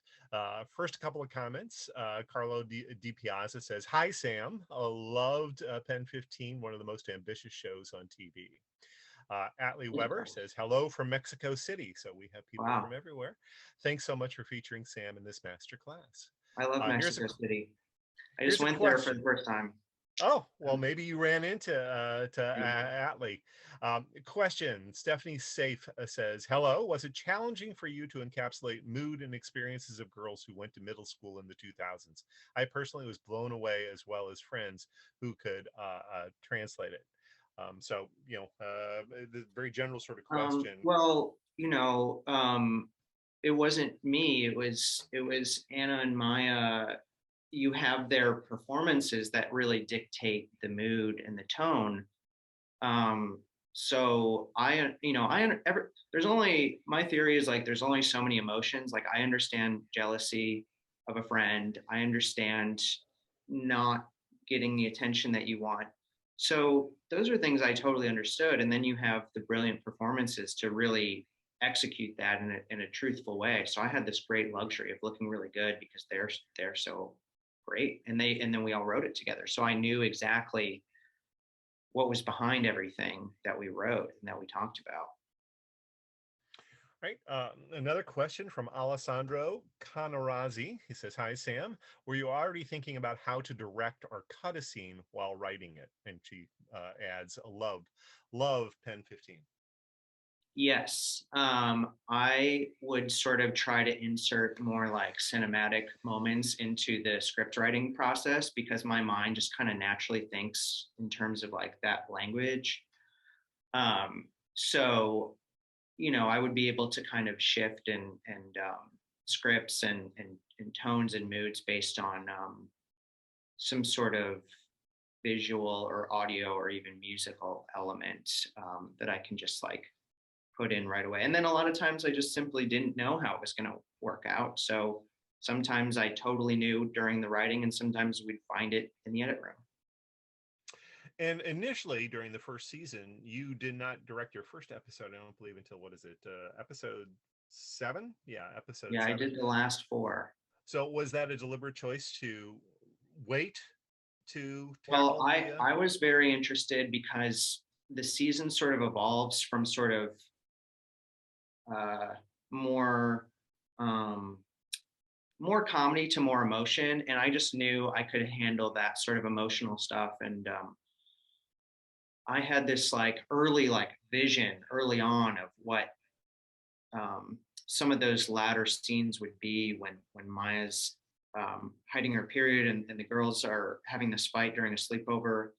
First, a couple of comments. Carlo Di Piazza says, "Hi, Sam. Loved Pen 15, one of the most ambitious shows on TV." Atlee Thank you, Weber Carlos. says, "Hello from Mexico City." So we have people Wow, from everywhere. Thanks so much for featuring Sam in this masterclass. I love Here's a Mexico City. I just here's a went there for question. the first time. Oh, well, maybe you ran into Atlee. Question. Stephanie Safe says, "Hello. Was it challenging for you to encapsulate mood and experiences of girls who went to middle school in the 2000s? I personally was blown away, as well as friends who could translate it." So, the very general sort of question. Well, it wasn't me. It was Anna and Maya. You have their performances that really dictate the mood and the tone. Um, so there's only, my theory is like there's only so many emotions. Like I understand jealousy of a friend. I understand not getting the attention that you want. So those are things I totally understood. And then you have the brilliant performances to really execute that in a truthful way. So I had this great luxury of looking really good because they're so great. And then we all wrote it together. So I knew exactly what was behind everything that we wrote and that we talked about. Right. Another question from Alessandro Canarazzi. He says, "Hi, Sam. Were you already thinking about how to direct or cut a scene while writing it?" And she adds, love Pen 15. Yes, I would sort of try to insert more like cinematic moments into the script writing process because my mind just kind of naturally thinks in terms of like that language. So I would be able to kind of shift and scripts and tones and moods based on some sort of visual or audio or even musical element that I can just like put in right away. And then a lot of times I just simply didn't know how it was going to work out. So sometimes I totally knew during the writing, and sometimes we'd find it in the edit room. And initially, during the first season, you did not direct your first episode, I don't believe, until, what is it, episode 7? Yeah, episode Yeah, I 7. did the last 4. So was that a deliberate choice to wait to Well, tackle I the I was very interested because the season sort of evolves from sort of uh, more um, more comedy to more emotion, and I just knew I could handle that sort of emotional stuff. And I had this like early like vision early on of what some of those latter scenes would be when Maya's hiding her period and the girls are having this fight during a sleepover,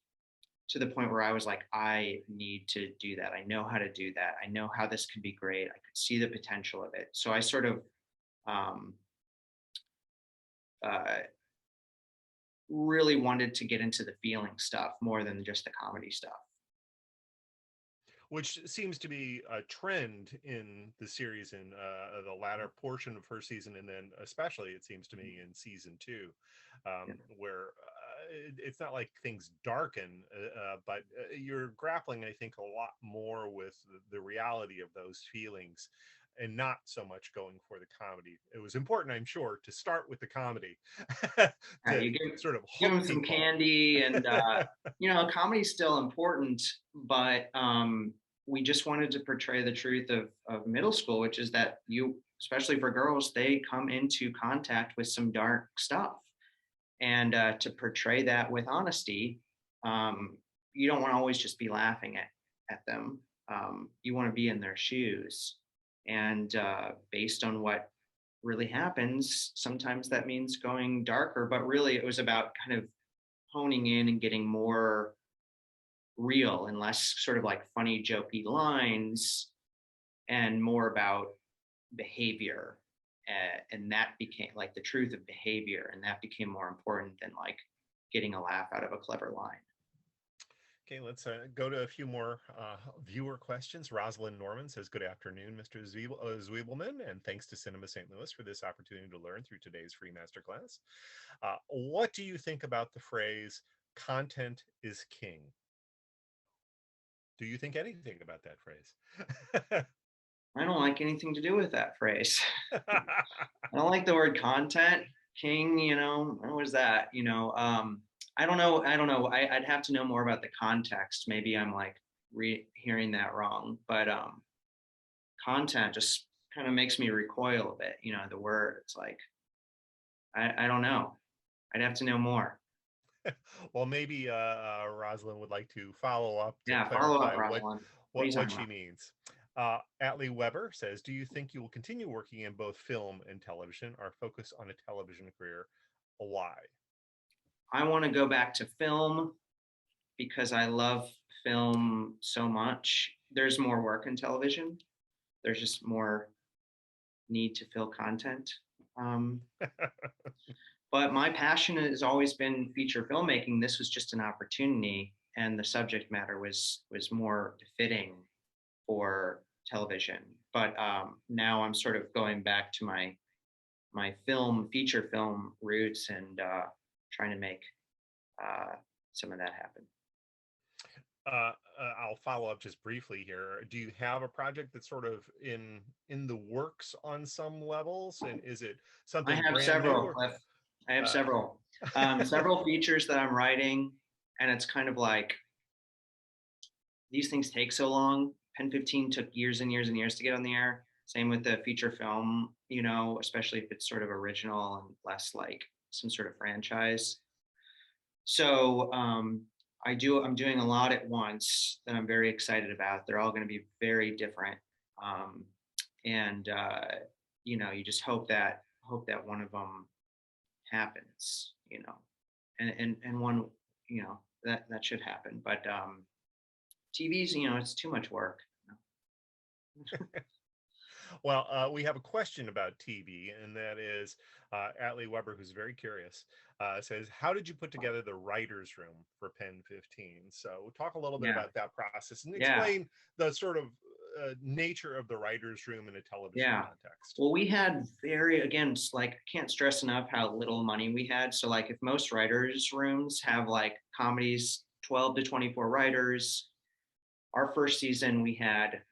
to the point where I was like, I need to do that. I know how to do that. I know how this could be great. I could see the potential of it. So I sort of um, uh, really wanted to get into the feeling stuff more than just the comedy stuff. which seems to be a trend in the series in the latter portion of her season, and then especially it seems to me in season 2, Yeah. where it's not like things darken, but you're grappling, I think, a lot more with the reality of those feelings and not so much going for the comedy. It was important, I'm sure, to start with the comedy to You give sort of give hook them some people. candy, and comedy's still important, but we just wanted to portray the truth of middle school, which is that especially for girls, they come into contact with some dark stuff, and to portray that with honesty. You don't want to always just be laughing at them. You want to be in their shoes, and based on what really happens, sometimes that means going darker, but really it was about kind of honing in and getting more real and less sort of like funny jokey lines, and more about behavior. And that became like the truth of behavior, and that became more important than like getting a laugh out of a clever line. Okay, let's go to a few more viewer questions. Rosalind Norman says, "Good afternoon, Mr. Zvibleman, and thanks to Cinema St. Louis for this opportunity to learn through today's free masterclass. What do you think about the phrase, 'content is king'? Do you think anything about that phrase?" I don't like anything to do with that phrase. I don't like the word content. King, what was that? I don't know. I'd have to know more about the context. Maybe I'm like hearing that wrong. But content just kind of makes me recoil a bit. The word. It's like I don't know. I'd have to know more. Well, maybe Rosalind would like to follow up to Yeah, follow up, clarify Rosalind. What are you what talking she about? means. Atlee Weber says, "Do you think you will continue working in both film and television, or focus on a television career? Why?" I want to go back to film because I love film so much. There's more work in television. There's just more need to fill content. Um, but my passion has always been feature filmmaking. This was just an opportunity, and the subject matter was more fitting for television. But now I'm sort of going back to my feature film roots, and trying to make some of that happen. I'll follow up just briefly here. Do you have a project that's sort of in the works on some levels, and is it I something have brand new? several, Or, Cliff. I have uh, several features that I'm writing, and it's kind of like these things take so long. Pen 15 took years and years and years to get on the air. Same with the feature film, especially if it's sort of original and less like some sort of franchise. So I'm doing a lot at once that I'm very excited about. They're all going to be very different, um, and you just hope that one of them happens, and one, that should happen. But TV's, it's too much work. well, we have a question about TV, and that is Atlee Weber, who's very curious, says, "How did you put together the writer's room for Pen 15?" So talk a little bit Yeah, about that process and yeah, explain the sort of nature of the writer's room in a television yeah. context. Well, we had again, like, can't stress enough how little money we had. So, like, if most writers' rooms have like comedies, 12 to 24 writers, our first season we had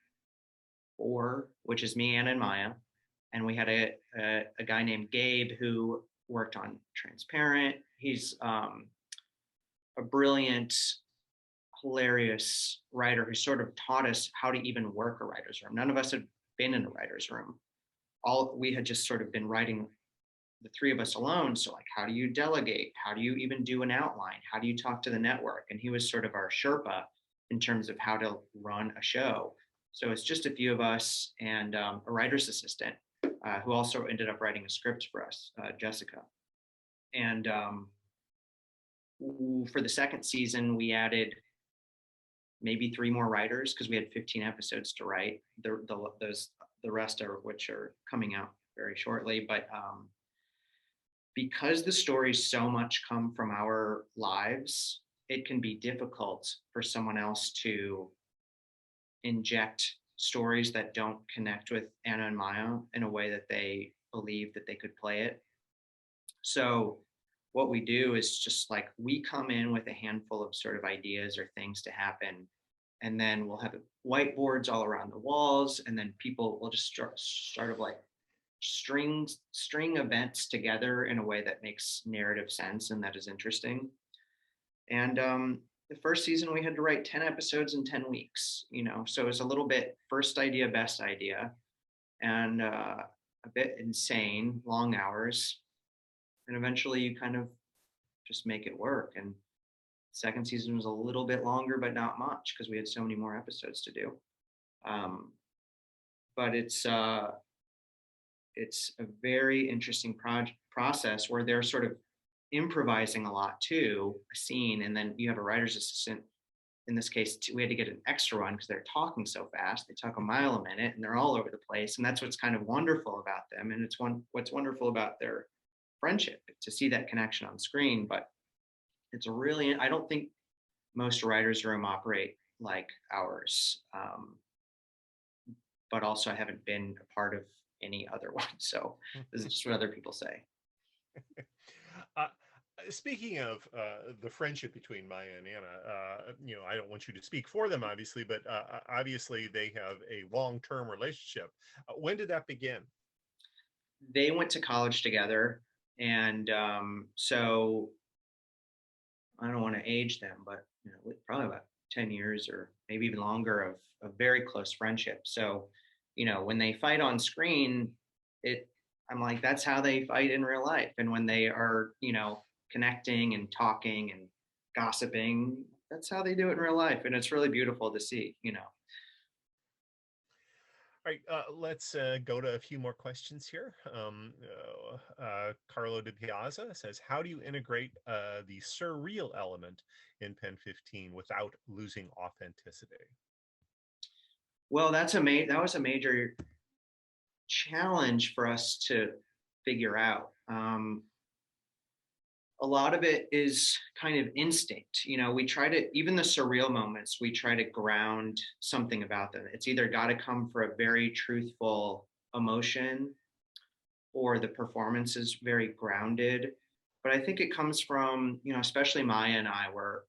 four, which is me, Anna, and Maya. And we had a guy named Gabe who worked on Transparent. He's a brilliant, hilarious writer who sort of taught us how to even work a writer's room. None of us had been in a writer's room. All we had just sort of been writing, the three of us alone. So, like, how do you delegate? How do you even do an outline? How do you talk to the network? And he was sort of our Sherpa in terms of how to run a show. So it's just a few of us and a writer's assistant who also ended up writing a script for us, Jessica. And for the second season, we added maybe three more writers because we had 15 episodes to write. The rest are which are coming out very shortly. But because the stories so much come from our lives, it can be difficult for someone else to inject stories that don't connect with Anna and Maya in a way that they believe that they could play it. So what we do is just like we come in with a handful of sort of ideas or things to happen, and then we'll have whiteboards all around the walls, and then people will just start of like string events together in a way that makes narrative sense and that is interesting. And the first season we had to write 10 episodes in 10 weeks, so it was a little bit first idea, best idea, and a bit insane, long hours. And eventually you kind of just make it work. And second season was a little bit longer, but not much because we had so many more episodes to do. But it's a very interesting process where they're sort of improvising a lot too, a scene, and then you have a writer's assistant. In this case, we had to get an extra one because they're talking so fast. They talk a mile a minute and they're all over the place. And that's what's kind of wonderful about them. And what's wonderful about their friendship to see that connection on screen. But it's I don't think most writers' room operate like ours. But also I haven't been a part of any other one. So this is just what other people say. Uh, Speaking of the friendship between Maya and Anna, I don't want you to speak for them, obviously, but obviously they have a long-term relationship. When did that begin? They went to college together. And so I don't want to age them, but probably about 10 years or maybe even longer of very close friendship. So, when they fight on screen, I'm like, that's how they fight in real life. And when they are, connecting and talking and gossiping, that's how they do it in real life. And it's really beautiful to see. All right, let's go to a few more questions here. Carlo de Piazza says, how do you integrate the surreal element in Pen 15 without losing authenticity? Well, that was a major challenge for us to figure out. A lot of it is kind of instinct. We try to, even the surreal moments, we try to ground something about them. It's either got to come for a very truthful emotion or the performance is very grounded. But I think it comes from, especially Maya and I were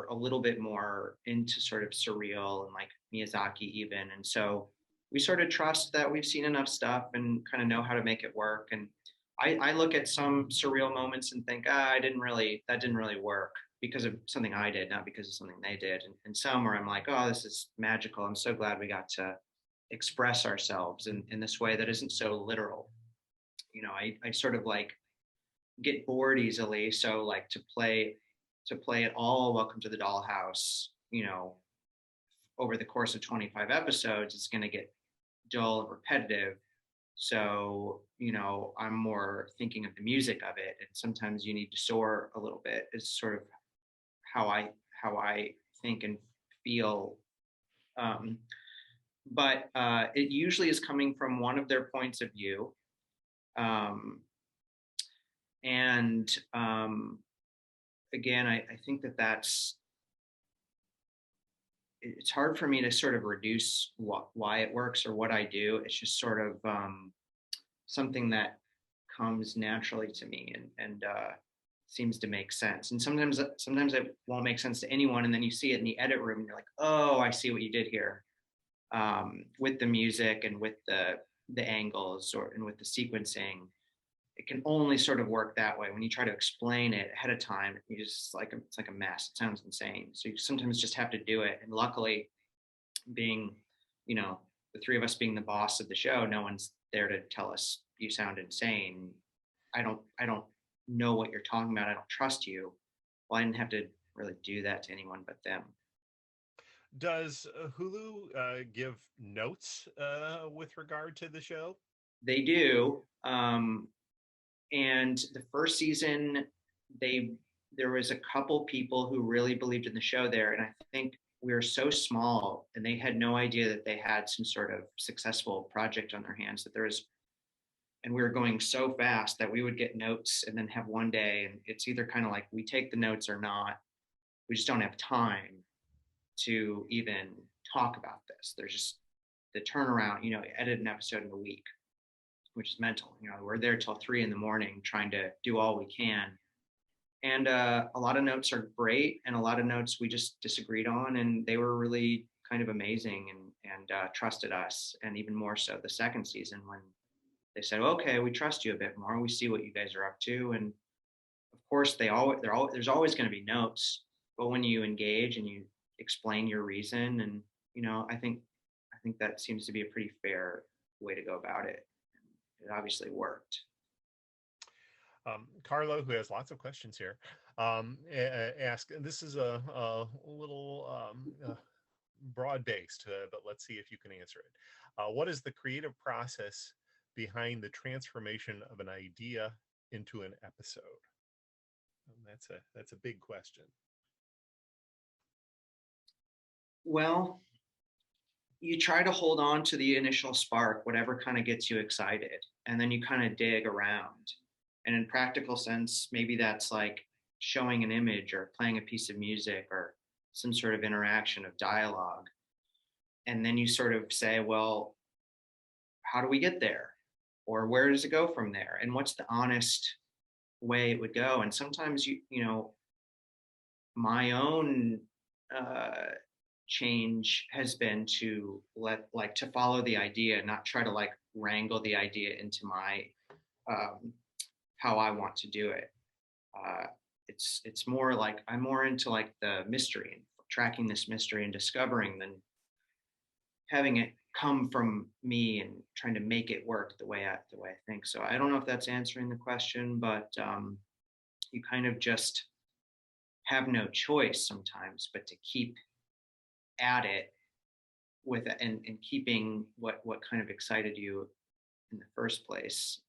a little bit more into sort of surreal and like Miyazaki even. And so we sort of trust that we've seen enough stuff and kind of know how to make it work. And I look at some surreal moments and think, that didn't really work because of something I did, not because of something they did. And some where I'm like, oh, this is magical. I'm so glad we got to express ourselves in this way that isn't so literal. I sort of like get bored easily. So like to play it all Welcome to the Dollhouse, over the course of 25 episodes, it's going to get dull and repetitive. So, I'm more thinking of the music of it. And sometimes you need to soar a little bit is sort of how I think and feel. But it usually is coming from one of their points of view. And again, I think it's hard for me to sort of reduce why it works or what I do. It's just sort of something that comes naturally to me and seems to make sense. And sometimes it won't make sense to anyone. And then you see it in the edit room and you're like, oh, I see what you did here, with the music and with the angles and with the sequencing. It can only sort of work that way. When you try to explain it ahead of time, it's like a mess. It sounds insane. So you sometimes just have to do it. And luckily, being, the three of us being the boss of the show, no one's there to tell us you sound insane. I don't know what you're talking about. I don't trust you. Well, I didn't have to really do that to anyone but them. Does Hulu give notes with regard to the show? They do. And the first season, there was a couple people who really believed in the show there. And I think we were so small and they had no idea that they had some sort of successful project on their hands, and we were going so fast that we would get notes and then have one day. And it's either kind of like we take the notes or not. We just don't have time to even talk about this. There's just the turnaround, edit an episode in a week, which is mental. We're there till 3 a.m. trying to do all we can. And a lot of notes are great, and a lot of notes we just disagreed on, and they were really kind of amazing and trusted us. And even more so the second season when they said, okay, we trust you a bit more. We see what you guys are up to. And of course, there's always going to be notes, but when you engage and you explain your reason, and I think that seems to be a pretty fair way to go about it. It obviously worked. Carlo, who has lots of questions here, ask, and this is a little broad-based, but let's see if you can answer it. What is the creative process behind the transformation of an idea into an episode? That's a big question. Well, you try to hold on to the initial spark, whatever kind of gets you excited, and then you kind of dig around. And in practical sense, maybe that's like showing an image or playing a piece of music or some sort of interaction of dialogue. And then you sort of say, well, how do we get there? Or where does it go from there? And what's the honest way it would go? And sometimes you know, my own uh, change has been to to follow the idea, not try to like wrangle the idea into my um, how I want to do it. Uh, it's more like I'm more into like the mystery and tracking this mystery and discovering than having it come from me and trying to make it work the way I think. So I don't know if that's answering the question, but you kind of just have no choice sometimes but to keep at it with and keeping what kind of excited you in the first place,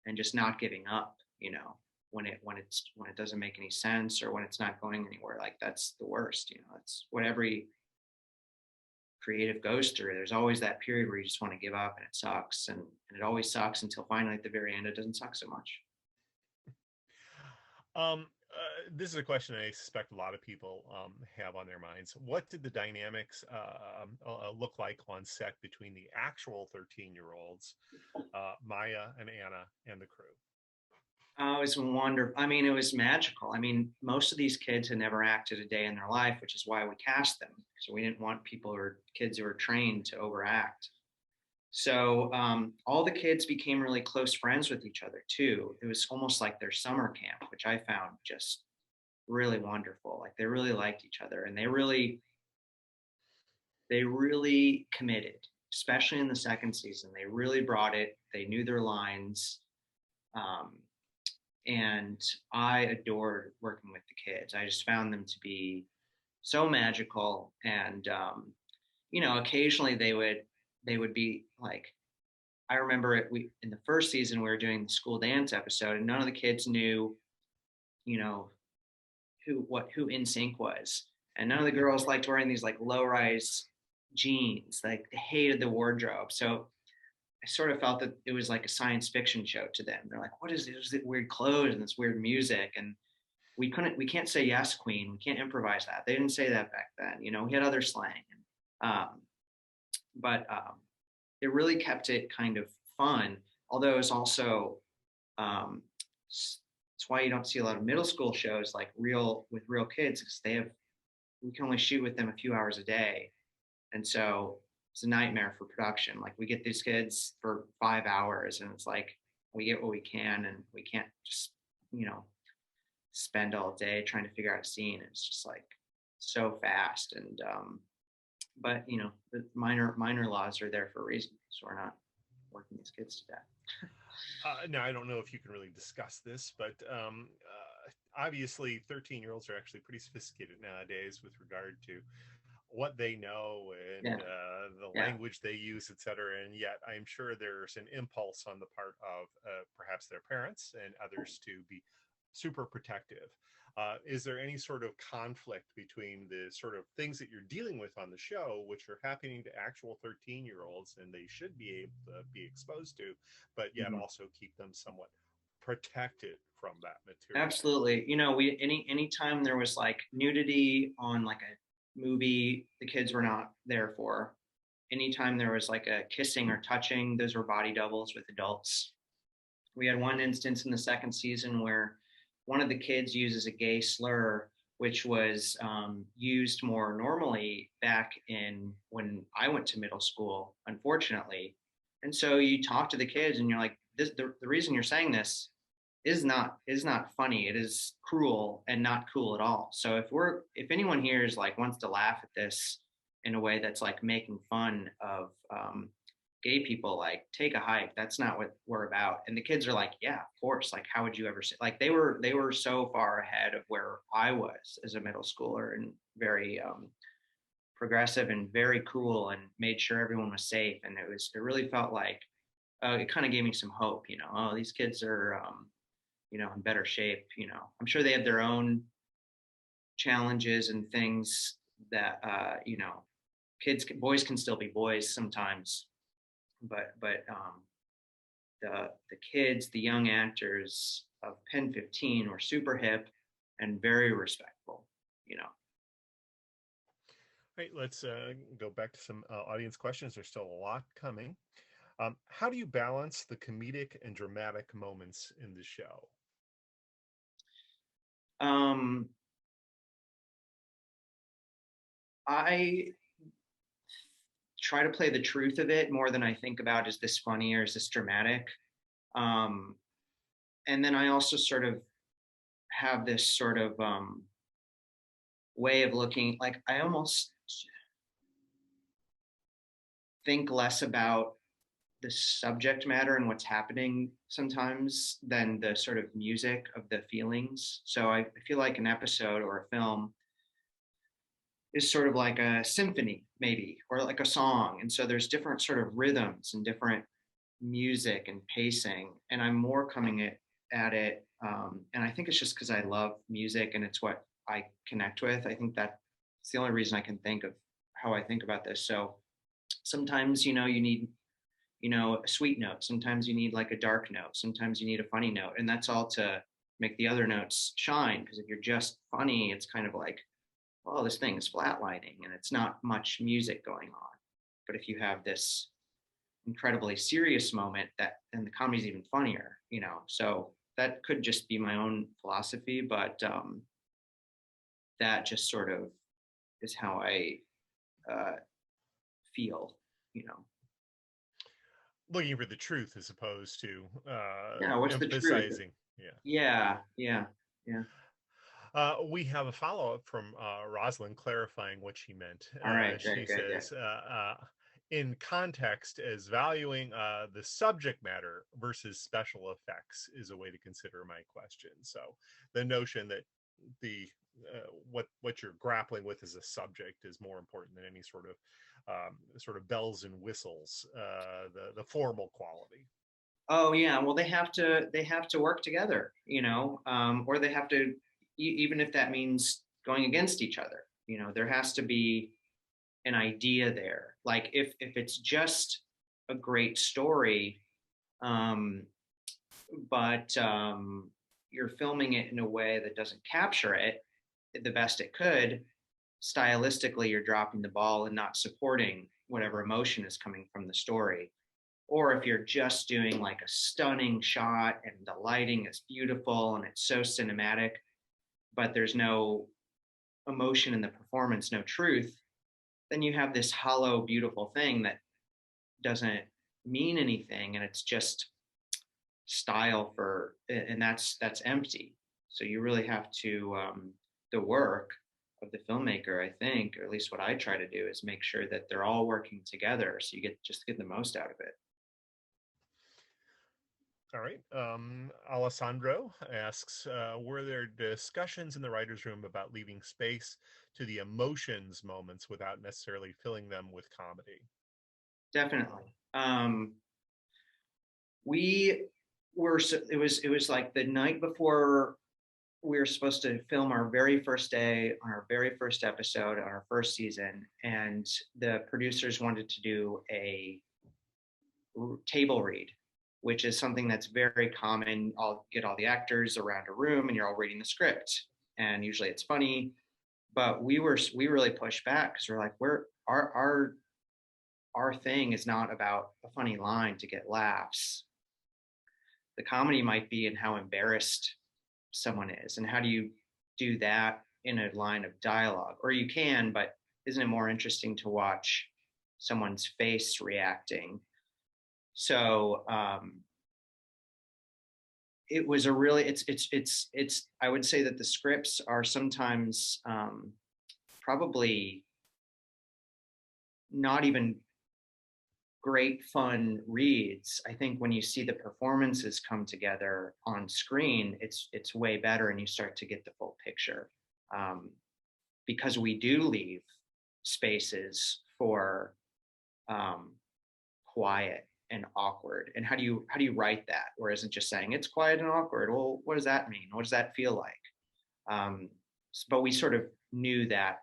and just not giving up, you know, when it doesn't make any sense or when it's not going anywhere. Like that's the worst, you know. That's what every creative goes through. There's always that period where you just want to give up and it sucks, and it always sucks until finally at the very end it doesn't suck so much. This is a question I suspect a lot of people have on their minds. What did the dynamics look like on set between the actual 13-year-olds, Maya and Anna, and the crew? Oh, it was wonderful. I mean, it was magical. I mean, most of these kids had never acted a day in their life, which is why we cast them. So we didn't want people or kids who were trained to overact. So all the kids became really close friends with each other too. It was almost like their summer camp, which I found just really wonderful. Like they really liked each other, and they really committed, especially in the second season. They really brought it. They knew their lines. Um, and I adored working with the kids. I just found them to be so magical, and you know, occasionally they would be like, I remember it. We in the first season we were doing the school dance episode, and none of the kids knew, you know, who In Sync was, and none of the girls liked wearing these like low rise jeans. Like they hated the wardrobe. So I sort of felt that it was like a science fiction show to them. They're like, "What is this? Is it weird clothes and this weird music?" And we can't say yes, queen. We can't improvise that. They didn't say that back then. You know, we had other slang. But it really kept it kind of fun. Although it's also um, it's why you don't see a lot of middle school shows like real kids, because we can only shoot with them a few hours a day, and so it's a nightmare for production. Like we get these kids for 5 hours, and it's like we get what we can, and we can't just, you know, spend all day trying to figure out a scene. It's just like so fast. And but you know, the minor laws are there for a reason, so we're not working these kids to death. Now, I don't know if you can really discuss this, but obviously 13-year-olds are actually pretty sophisticated nowadays with regard to what they know and Yeah, the yeah. language they use, et cetera. And yet I'm sure there's an impulse on the part of perhaps their parents and others to be super protective. Is there any sort of conflict between the sort of things that you're dealing with on the show, which are happening to actual 13-year-olds and they should be able to be exposed to, but yet Mhm. also keep them somewhat protected from that material? Absolutely. You know, we anytime there was like nudity on like a movie, the kids were not there for. Anytime there was like a kissing or touching, those were body doubles with adults. We had one instance in the second season where one of the kids uses a gay slur, which was used more normally back in when I went to middle school, unfortunately. And so you talk to the kids and you're like, the reason you're saying this is not funny. It is cruel and not cool at all. So if anyone here is like wants to laugh at this in a way that's like making fun of gay people, like take a hike. That's not what we're about. And the kids are like, yeah, of course. Like, how would you ever say? Like they were so far ahead of where I was as a middle schooler, and very progressive and very cool, and made sure everyone was safe. And it really felt like it kind of gave me some hope. You know, oh, these kids are you know, in better shape. You know, I'm sure they have their own challenges and things that you know, boys can still be boys sometimes, but the kids, the young actors of Pen 15 were super hip and very respectful, you know. Right, let's go back to some audience questions. There's still a lot coming. How do you balance the comedic and dramatic moments in the show? Um, I try to play the truth of it more than I think about, is this funny or is this dramatic? Um, and then I also sort of have this sort of way of looking, like I almost think less about the subject matter and what's happening sometimes than the sort of music of the feelings. So I feel like an episode or a film is sort of like a symphony, maybe, or like a song. And so there's different sort of rhythms and different music and pacing. And I'm more coming at it. And I think it's just because I love music and it's what I connect with. I think that's the only reason I can think of how I think about this. So sometimes, you need, a sweet note. Sometimes you need like a dark note. Sometimes you need a funny note. And that's all to make the other notes shine. Because if you're just funny, it's kind of like, oh, this thing is flatlining and it's not much music going on. But if you have this incredibly serious moment, that then the comedy's even funnier. So that could just be my own philosophy, but that just sort of is how I uh, feel. Looking for the truth as opposed to Yeah, what's the truth? emphasizing. Yeah. Yeah. We have a follow-up from Rosalind clarifying what she meant. All right, She great, good, yeah. says, in context, as valuing the subject matter versus special effects is a way to consider my question. So the notion that the what you're grappling with as a subject is more important than any sort of bells and whistles, the formal quality. Oh yeah, well they have to work together, or they have to, even if that means going against each other, there has to be an idea there. Like if it's just a great story, um, but you're filming it in a way that doesn't capture it the best it could, stylistically you're dropping the ball and not supporting whatever emotion is coming from the story. Or if you're just doing like a stunning shot and the lighting is beautiful and it's so cinematic, but there's no emotion in the performance, no truth, then you have this hollow, beautiful thing that doesn't mean anything, and it's just style and that's empty. So you really have to, the work of the filmmaker, I think, or at least what I try to do, is make sure that they're all working together so you get the most out of it. All right. Alessandro asks, were there discussions in the writer's room about leaving space to the emotions moments without necessarily filling them with comedy? Definitely. We were, it was like the night before we were supposed to film our very first day on our very first episode on our first season, and the producers wanted to do a table read, which is something that's very common. I'll get all the actors around a room and you're all reading the script, and usually it's funny. But we really pushed back because we're like, our thing is not about a funny line to get laughs. The comedy might be in how embarrassed someone is, and how do you do that in a line of dialogue? Or you can, but isn't it more interesting to watch someone's face reacting? So it was a really, it's I would say that the scripts are sometimes probably not even great fun reads. I think when you see the performances come together on screen, it's way better, and you start to get the full picture, because we do leave spaces for quiet and awkward. And how do you write that, or isn't just saying it's quiet and awkward? Well, what does that mean? What does that feel like? um, but we sort of knew that,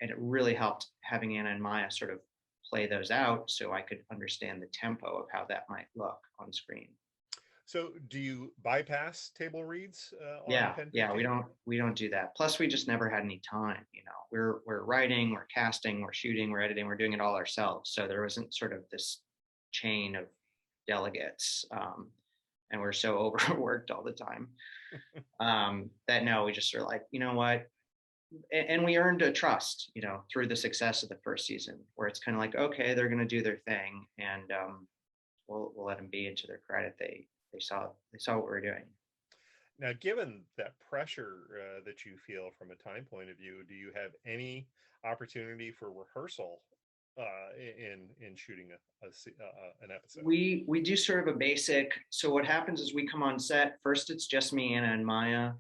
and it really helped having Anna and Maya sort of play those out so I could understand the tempo of how that might look on screen. So do you bypass table reads on Yeah, Pen yeah, 15? we don't do that. Plus, we just never had any time. You know, we're writing, we're casting, we're shooting, we're editing, we're doing it all ourselves. So there wasn't sort of this chain of delegates, and we're so overworked all the time, that no, we just are like, you know what? And we earned a trust, you know, through the success of the first season, where it's kind of like, okay, they're going to do their thing, and we'll let them be. And to their credit, they saw what we were doing. Now, given that pressure that you feel from a time point of view, do you have any opportunity for rehearsal in shooting an episode? We do sort of a basic. So what happens is we come on set. First, it's just me, Anna, and Maya.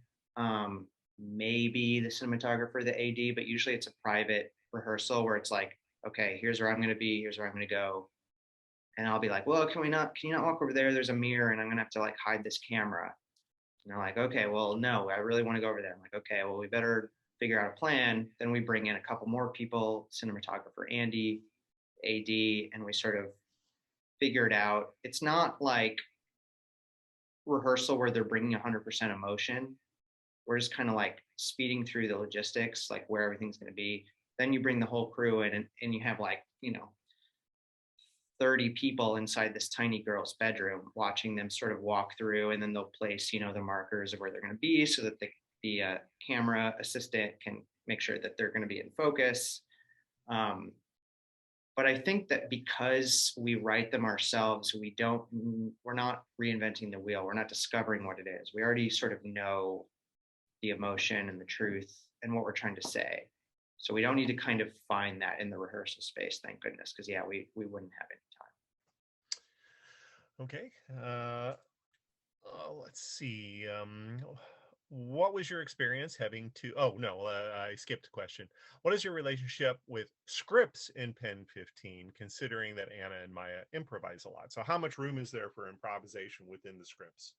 Maybe the cinematographer, the AD, but usually it's a private rehearsal where it's like, okay, here's where I'm going to be, here's where I'm going to go, and I'll be like, well, can you not walk over there? There's a mirror, and I'm going to have to like hide this camera. And they're like, okay, well, no, I really want to go over there. I'm like, okay, well, we better figure out a plan. Then we bring in a couple more people, cinematographer Andy, AD, and we sort of figure it out. It's not like rehearsal where they're bringing 100% emotion. We're just kind of like speeding through the logistics, like where everything's going to be. Then you bring the whole crew in, and you have like, you know, 30 people inside this tiny girl's bedroom watching them sort of walk through, and then they'll place, you know, the markers of where they're going to be so that the camera assistant can make sure that they're going to be in focus. Um, but I think that because we write them ourselves, we're not reinventing the wheel. We're not discovering what it is. We already sort of know the emotion and the truth and what we're trying to say. So we don't need to kind of find that in the rehearsal space, thank goodness, because yeah, we wouldn't have any time. Okay. Let's see. What was your experience having to? Oh no, I skipped a question. What is your relationship with scripts in Pen 15, considering that Anna and Maya improvise a lot? So how much room is there for improvisation within the scripts?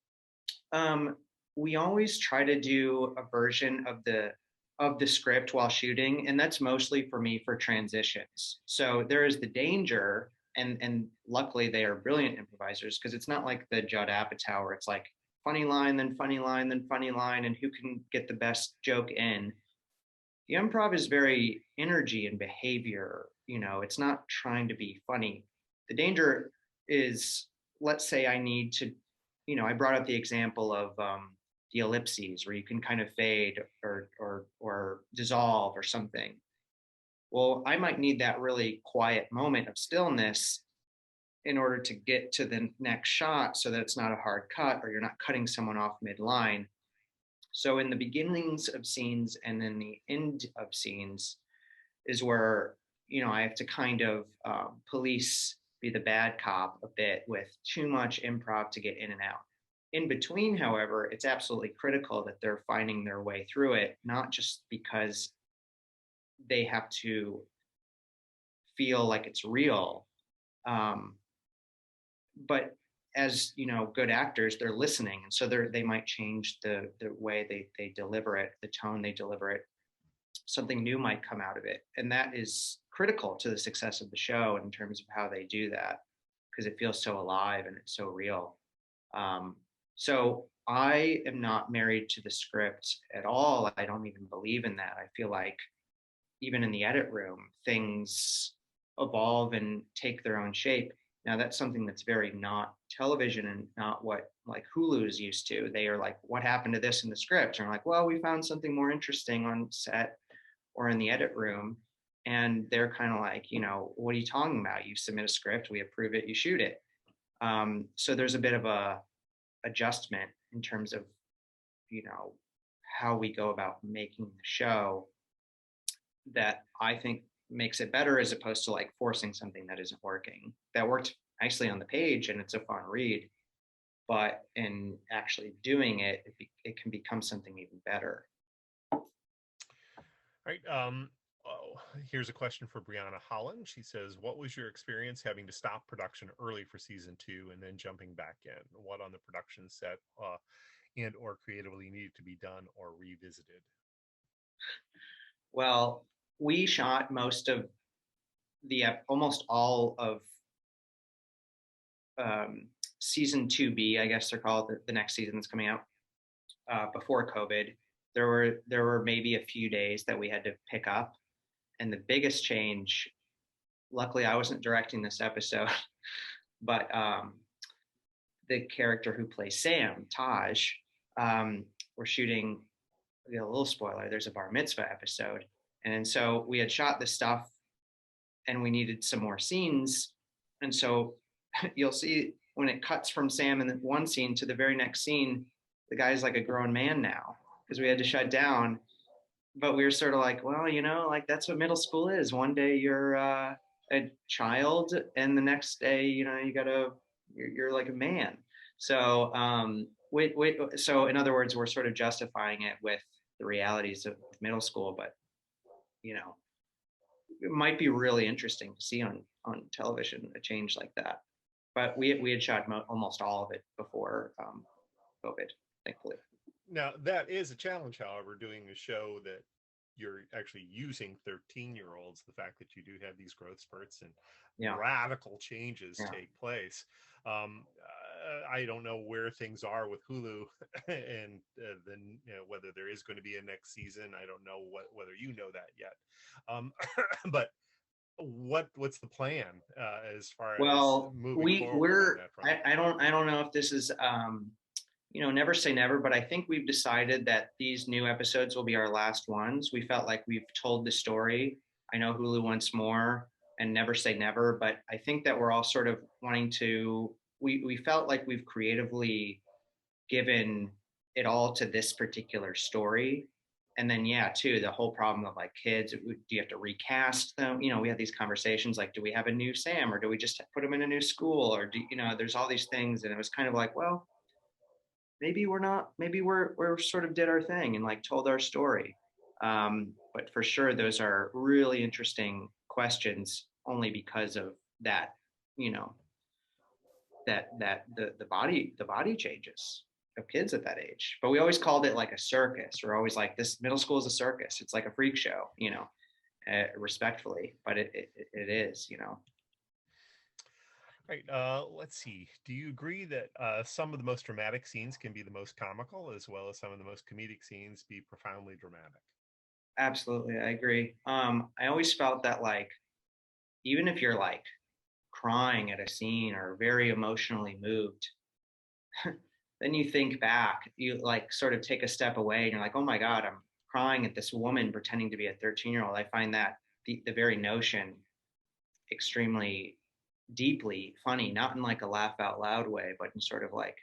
Um, we always try to do a version of the script while shooting, and that's mostly for me for transitions. So there is the danger, and luckily they are brilliant improvisers, because it's not like the Judd Apatow where it's like funny line, then funny line, then funny line, and who can get the best joke in. The improv is very energy and behavior. You know, it's not trying to be funny. The danger is, let's say I need to, you know, I brought up the example of the ellipses where you can kind of fade or dissolve or something. Well, I might need that really quiet moment of stillness in order to get to the next shot so that it's not a hard cut or you're not cutting someone off mid-line. So in the beginnings of scenes and then the end of scenes is where, you know, I have to kind of police, be the bad cop a bit with too much improv to get in and out. In between, however, it's absolutely critical that they're finding their way through it, not just because they have to feel like it's real, um, but as you know, good actors, they're listening, and so they might change the way they deliver it, the tone they deliver it. Something new might come out of it, and that is critical to the success of the show in terms of how they do that, because it feels so alive and it's so real. So I am not married to the script at all. I don't even believe in that. I feel like even in the edit room, things evolve and take their own shape. Now that's something that's very not television and not what like Hulu is used to. They are like, what happened to this in the script? And I'm like, well, we found something more interesting on set or in the edit room. And they're kind of like, you know, what are you talking about? You submit a script, we approve it, you shoot it. So there's a bit of a adjustment in terms of, you know, how we go about making the show that I think makes it better, as opposed to like forcing something that isn't working. That worked nicely on the page and it's a fun read, but in actually doing it, it can become something even better. All right. Oh, here's a question for Brianna Holland. She says, "What was your experience having to stop production early for season 2 and then jumping back in? What on the production set and or creatively needed to be done or revisited?" Well, we shot most of the almost all of season 2B, I guess they're called, the next season that's coming out before COVID. There were maybe a few days that we had to pick up, and the biggest change. Luckily, I wasn't directing this episode, but the character who plays Sam, Taj, we're shooting. A little spoiler. There's a bar mitzvah episode, and so we had shot this stuff, and we needed some more scenes, and so you'll see when it cuts from Sam in the one scene to the very next scene, the guy's like a grown man now because we had to shut down. But we were sort of like, well, like that's what middle school is. One day you're a child, and the next day, you're like a man. So, so in other words, we're sort of justifying it with the realities of middle school, but it might be really interesting to see on television a change like that. But we had shot almost all of it before COVID, thankfully. Now, that is a challenge, however, doing a show that you're actually using 13-year-olds, the fact that you do have these growth spurts and radical changes take place. I don't know where things are with Hulu and then whether there is going to be a next season. I don't know whether you know that yet. But what's the plan as far as moving forward? I don't know if this is never say never, but I think we've decided that these new episodes will be our last ones. We felt like we've told the story. I know Hulu wants more, and never say never, but I think that we're all sort of wanting to, we felt like we've creatively given it all to this particular story. And then, too, the whole problem of like kids, do you have to recast them? We had these conversations like, do we have a new Sam, or do we just put them in a new school? Or there's all these things. And it was kind of like, well, maybe we're not, maybe we're sort of did our thing and like told our story. But for sure, those are really interesting questions only because of that, that the body changes of kids at that age. But we always called it like a circus. We're always like, this middle school is a circus. It's like a freak show, respectfully, but it is, Right. Let's see. Do you agree that some of the most dramatic scenes can be the most comical, as well as some of the most comedic scenes be profoundly dramatic? Absolutely, I agree. I always felt that like, even if you're like crying at a scene or very emotionally moved, then you think back, you like sort of take a step away and you're like, oh my God, I'm crying at this woman pretending to be a 13-year-old. I find that the very notion extremely deeply funny, not in like a laugh out loud way, but in sort of like,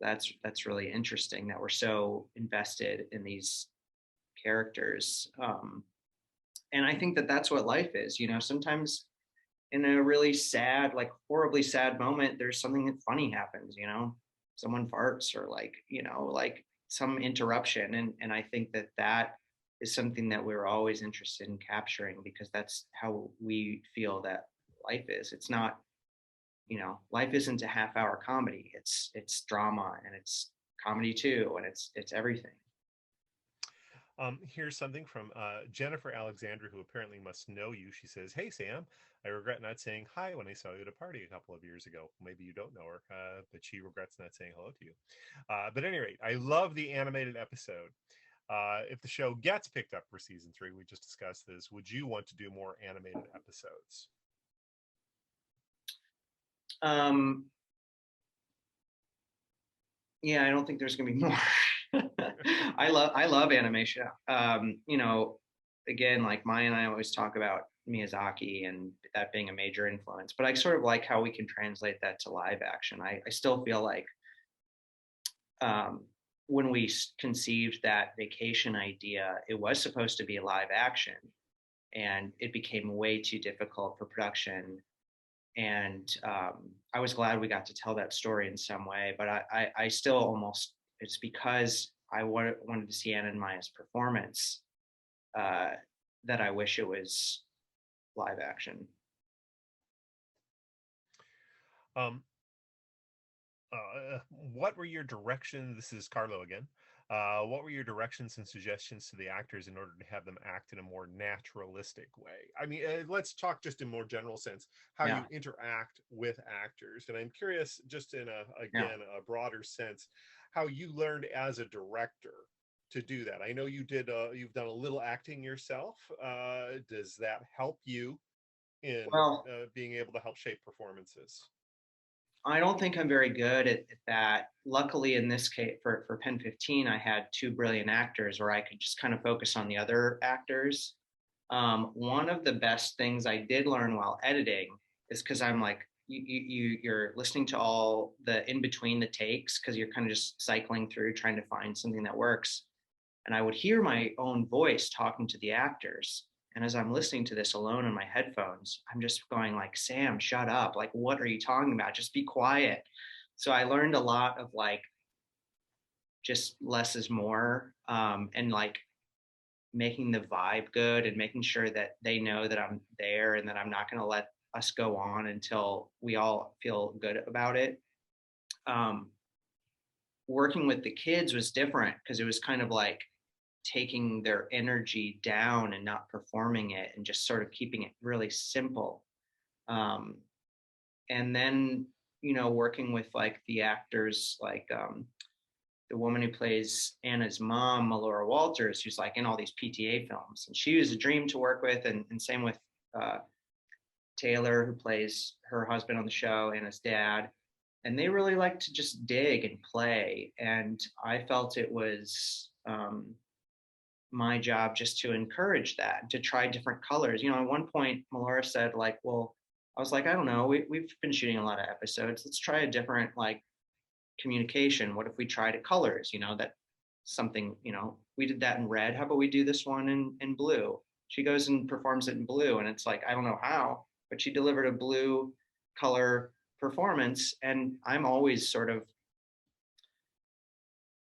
that's really interesting that we're so invested in these characters. And I think that that's what life is. Sometimes in a really sad, like horribly sad moment, there's something that funny happens, someone farts or like, like some interruption. And I think that that is something that we're always interested in capturing, because that's how we feel that life is. It's not, life isn't a half-hour comedy. It's drama, and it's comedy too, and it's everything. Here's something from Jennifer Alexander, who apparently must know you. She says, "Hey Sam, I regret not saying hi when I saw you at a party a couple of years ago." Maybe you don't know her, but she regrets not saying hello to you. But at any rate, I love the animated episode. If the show gets picked up for season 3, we just discussed this, would you want to do more animated episodes? Yeah, I don't think there's gonna be more. I love animation. Again, like Maya and I always talk about Miyazaki and that being a major influence, but I sort of like how we can translate that to live action. I still feel like when we conceived that vacation idea, it was supposed to be live action, and it became way too difficult for production. And I was glad we got to tell that story in some way, but I still almost, it's because I wanted to see Anna and Maya's performance that I wish it was live action. What were your directions? This is Carlo again. What were your directions and suggestions to the actors in order to have them act in a more naturalistic way? I mean, let's talk just in more general sense, how Yeah. you interact with actors. And I'm curious, just in Yeah. a broader sense, how you learned as a director to do that. I know you've done a little acting yourself. Does that help you in Well, being able to help shape performances? I don't think I'm very good at that. Luckily, in this case, for Pen 15, I had two brilliant actors where I could just kind of focus on the other actors. One of the best things I did learn while editing is because I'm like, you're listening to all the in between the takes because you're kind of just cycling through trying to find something that works. And I would hear my own voice talking to the actors. And as I'm listening to this alone in my headphones, I'm just going like, Sam, shut up. Like, what are you talking about? Just be quiet. So I learned a lot of like just less is more, and like making the vibe good and making sure that they know that I'm there and that I'm not going to let us go on until we all feel good about it. Um, Working with the kids was different because it was kind of like taking their energy down and not performing it and just sort of keeping it really simple. Um, and then, working with like the actors, like the woman who plays Anna's mom, Melora Walters, who's like in all these PTA films. And she was a dream to work with. And same with uh, Taylor, who plays her husband on the show, Anna's dad. And they really like to just dig and play. And I felt it was my job just to encourage that, to try different colors. At one point, Melora said, like, well, I was like, I don't know, we've been shooting a lot of episodes. Let's try a different like communication. What if we tried colors? That something, we did that in red. How about we do this one in blue? She goes and performs it in blue. And it's like, I don't know how, but she delivered a blue color performance. And I'm always sort of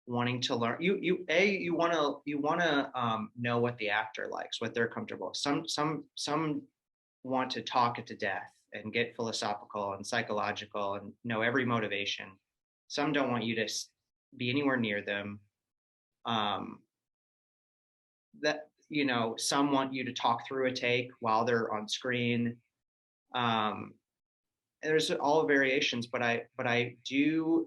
wanting to learn. You want to know what the actor likes, what they're comfortable with. Some want to talk it to death and get philosophical and psychological and know every motivation. Some don't want you to be anywhere near them. That some want you to talk through a take while they're on screen. um, there's all variations, but I do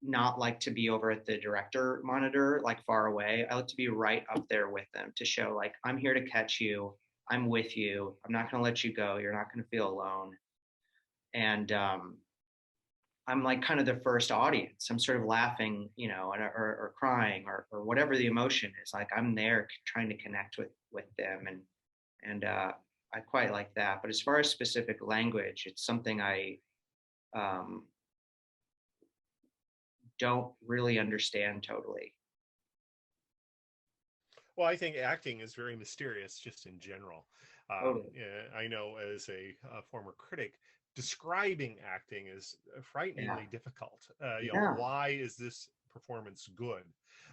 not like to be over at the director monitor, like far away. I like to be right up there with them to show like, I'm here to catch you. I'm with you. I'm not going to let you go. You're not going to feel alone. And I'm like kind of the first audience. I'm sort of laughing, or crying or whatever the emotion is. Like I'm there trying to connect with them, and I quite like that. But as far as specific language, it's something I um, don't really understand totally. Well, I think acting is very mysterious just in general. Totally. Yeah, I know as a former critic, describing acting is Yeah. frighteningly difficult. Yeah. Why is this performance good?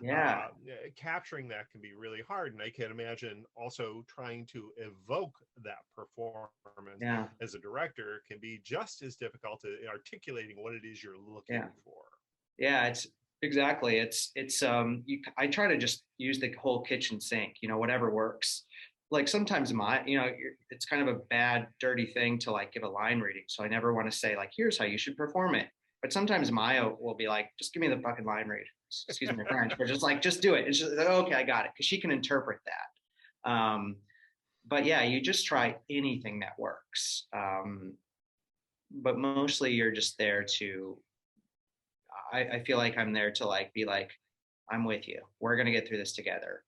Yeah. Capturing that can be really hard. And I can imagine also trying to evoke that performance Yeah. as a director can be just as difficult to articulating what it is you're looking Yeah. for. Yeah. It's exactly. I try to just use the whole kitchen sink, whatever works. Like sometimes it's kind of a bad, dirty thing to like give a line reading. So I never want to say like, here's how you should perform it. But sometimes Maya will be like, just give me the fucking line read. Excuse me, French, but just like, just do it. It's just like, okay, I got it. Cause she can interpret that. But yeah, you just try anything that works. But mostly you're just there to, I feel like I'm there to like, be like, I'm with you. We're going to get through this together.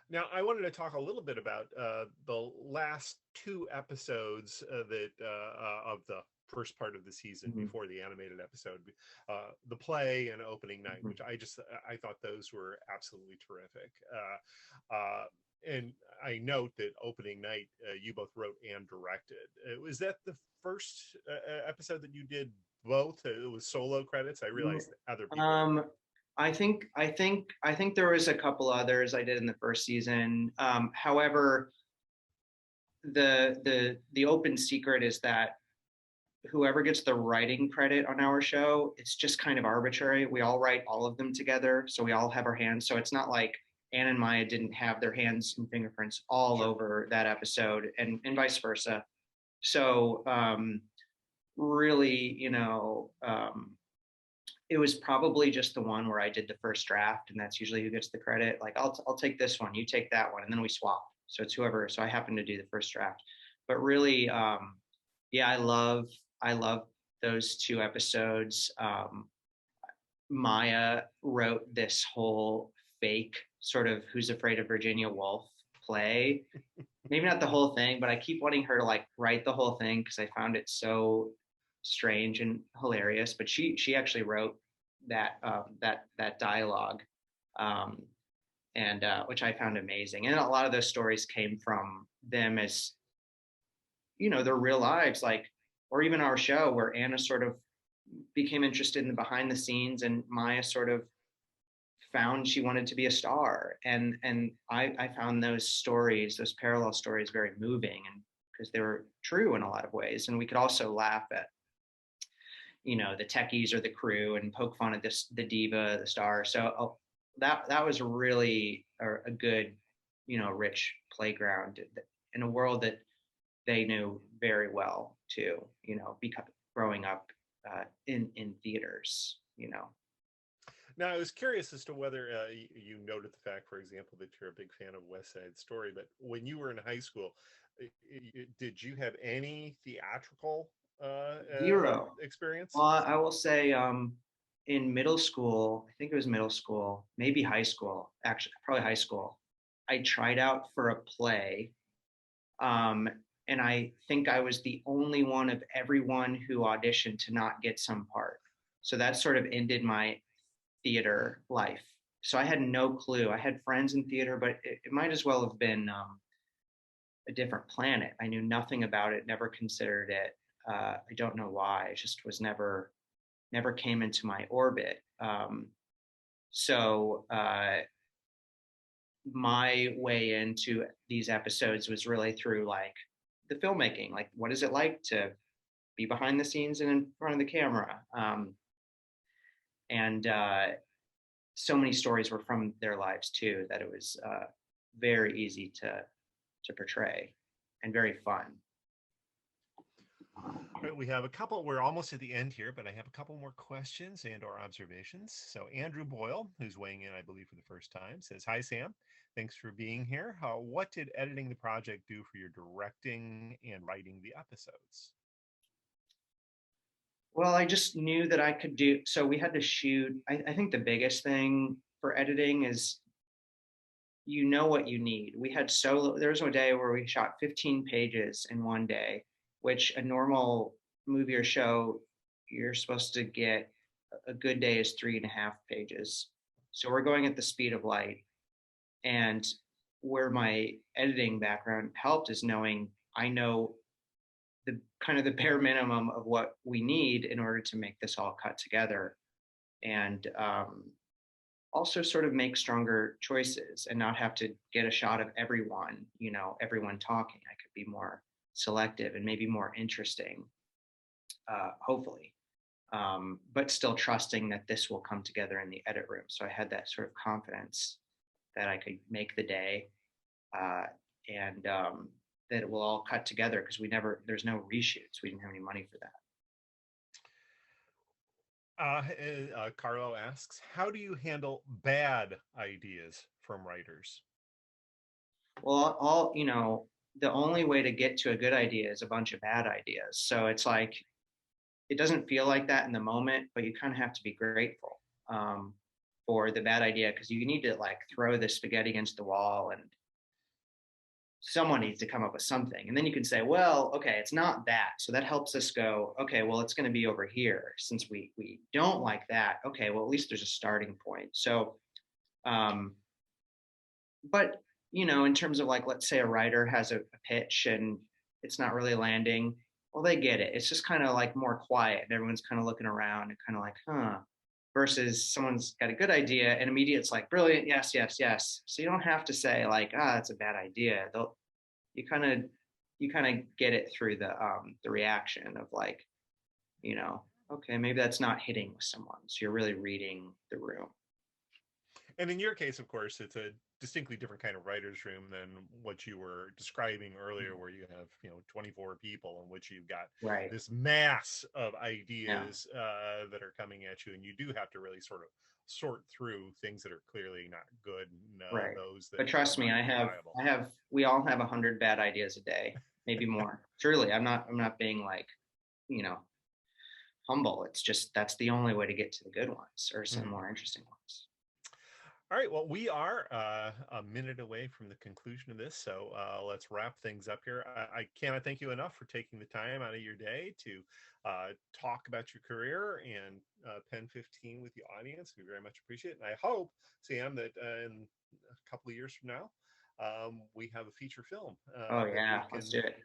Now, I wanted to talk a little bit about the last two episodes of the first part of the season Mm-hmm. before the animated episode, the play and opening night, Mm-hmm. which I thought those were absolutely terrific. And I note that opening night you both wrote and directed. Was that the first episode that you did both? It was solo credits. I realized that other people. I think there was a couple others I did in the first season. However, the open secret is that whoever gets the writing credit on our show, it's just kind of arbitrary. We all write all of them together, so we all have our hands. So it's not like Anne and Maya didn't have their hands and fingerprints all over that episode, and vice versa. So really, it was probably just the one where I did the first draft, and that's usually who gets the credit. Like, I'll take this one, you take that one, and then we swap. So it's whoever. So I happen to do the first draft, but really, yeah, I love those two episodes. Maya wrote this whole fake sort of Who's Afraid of Virginia Woolf play. Maybe not the whole thing, but I keep wanting her to like write the whole thing because I found it so strange and hilarious. But she actually wrote that that dialogue, and which I found amazing. And a lot of those stories came from them as their real lives, like, or even our show where Anna sort of became interested in the behind the scenes, and Maya sort of found she wanted to be a star, and I found those stories, those parallel stories, very moving, and because they were true in a lot of ways, and we could also laugh at the techies or the crew and poke fun at the diva, the star. So that was really a good rich playground in a world that they knew very well too, because growing up in theaters. Now, I was curious as to whether you noted the fact, for example, that you're a big fan of West Side Story, but when you were in high school, did you have any theatrical Zero. experience? Well, I will say, in middle school, I think it was middle school, maybe high school, actually, probably high school, I tried out for a play. And I think I was the only one of everyone who auditioned to not get some part. So that sort of ended my theater life. So I had no clue. I had friends in theater, but it might as well have been a different planet. I knew nothing about it, never considered it. I don't know why. It just was never came into my orbit. So my way into these episodes was really through like the filmmaking, like what is it like to be behind the scenes and in front of the camera, and so many stories were from their lives too that it was very easy to portray and very fun. All right, we have a couple. We're almost at the end here, but I have a couple more questions and or observations. So Andrew Boyle, who's weighing in, I believe, for the first time, says, "Hi, Sam. Thanks for being here. What did editing the project do for your directing and writing the episodes?" Well, I just knew that I could do. So we had to shoot. I think the biggest thing for editing is what you need. We had there was a day where we shot 15 pages in one day, which a normal movie or show, you're supposed to get a good day is 3.5 pages. So we're going at the speed of light. And where my editing background helped is knowing I know the kind of the bare minimum of what we need in order to make this all cut together. And also sort of make stronger choices and not have to get a shot of everyone talking. I could be more selective and maybe more interesting, hopefully, but still trusting that this will come together in the edit room. So I had that sort of confidence that I could make the day, and that it will all cut together, because there's no reshoots. We didn't have any money for that. Carlo asks, how do you handle bad ideas from writers? Well, the only way to get to a good idea is a bunch of bad ideas. So it's like, it doesn't feel like that in the moment, but you kind of have to be grateful for the bad idea, because you need to like throw the spaghetti against the wall, and someone needs to come up with something. And then you can say, well, okay, it's not that. So that helps us go, okay, well, it's going to be over here. Since we don't like that, okay, well, at least there's a starting point. So, but, in terms of like, let's say a writer has a pitch and it's not really landing, well, they get it. It's just kind of like more quiet, and everyone's kind of looking around and kind of like, huh, versus someone's got a good idea and immediately it's like, brilliant, yes, yes, yes. So you don't have to say like, that's a bad idea. You kind of get it through the reaction of like, Okay, maybe that's not hitting with someone. So you're really reading the room. And in your case, of course, it's a distinctly different kind of writer's room than what you were describing earlier, where you have 24 people in which you've got Right. this mass of Yeah. ideas that are coming at you, and you do have to really sort of sort through things that are clearly not good, and Right. those that But trust me, might be viable. we all have 100 bad ideas a day, maybe more. Truly, I'm not being like, you know, humble. It's just that's the only way to get to the good ones or some more interesting ones. All right, well, we are a minute away from the conclusion of this, so let's wrap things up here. I cannot thank you enough for taking the time out of your day to talk about your career and Pen 15 with the audience. We very much appreciate it. And I hope, Sam, that in a couple of years from now, we have a feature film Oh that we yeah, can let's do it.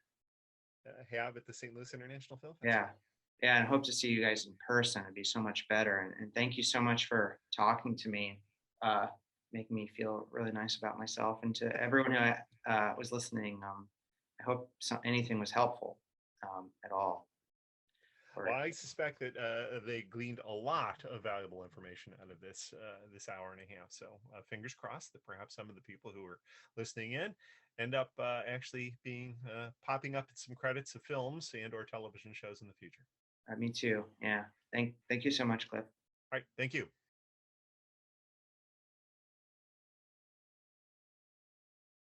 have at the St. Louis International Film Yeah. Festival. Yeah, and hope to see you guys in person. It'd be so much better. And thank you so much for talking to me, uh, making me feel really nice about myself. And to everyone who was listening, I hope anything was helpful at all. Well, I suspect that they gleaned a lot of valuable information out of this this hour and a half. So fingers crossed that perhaps some of the people who are listening in end up actually being popping up in some credits of films and or television shows in the future. Me too. Yeah. Thank you so much, Cliff. All right. Thank you.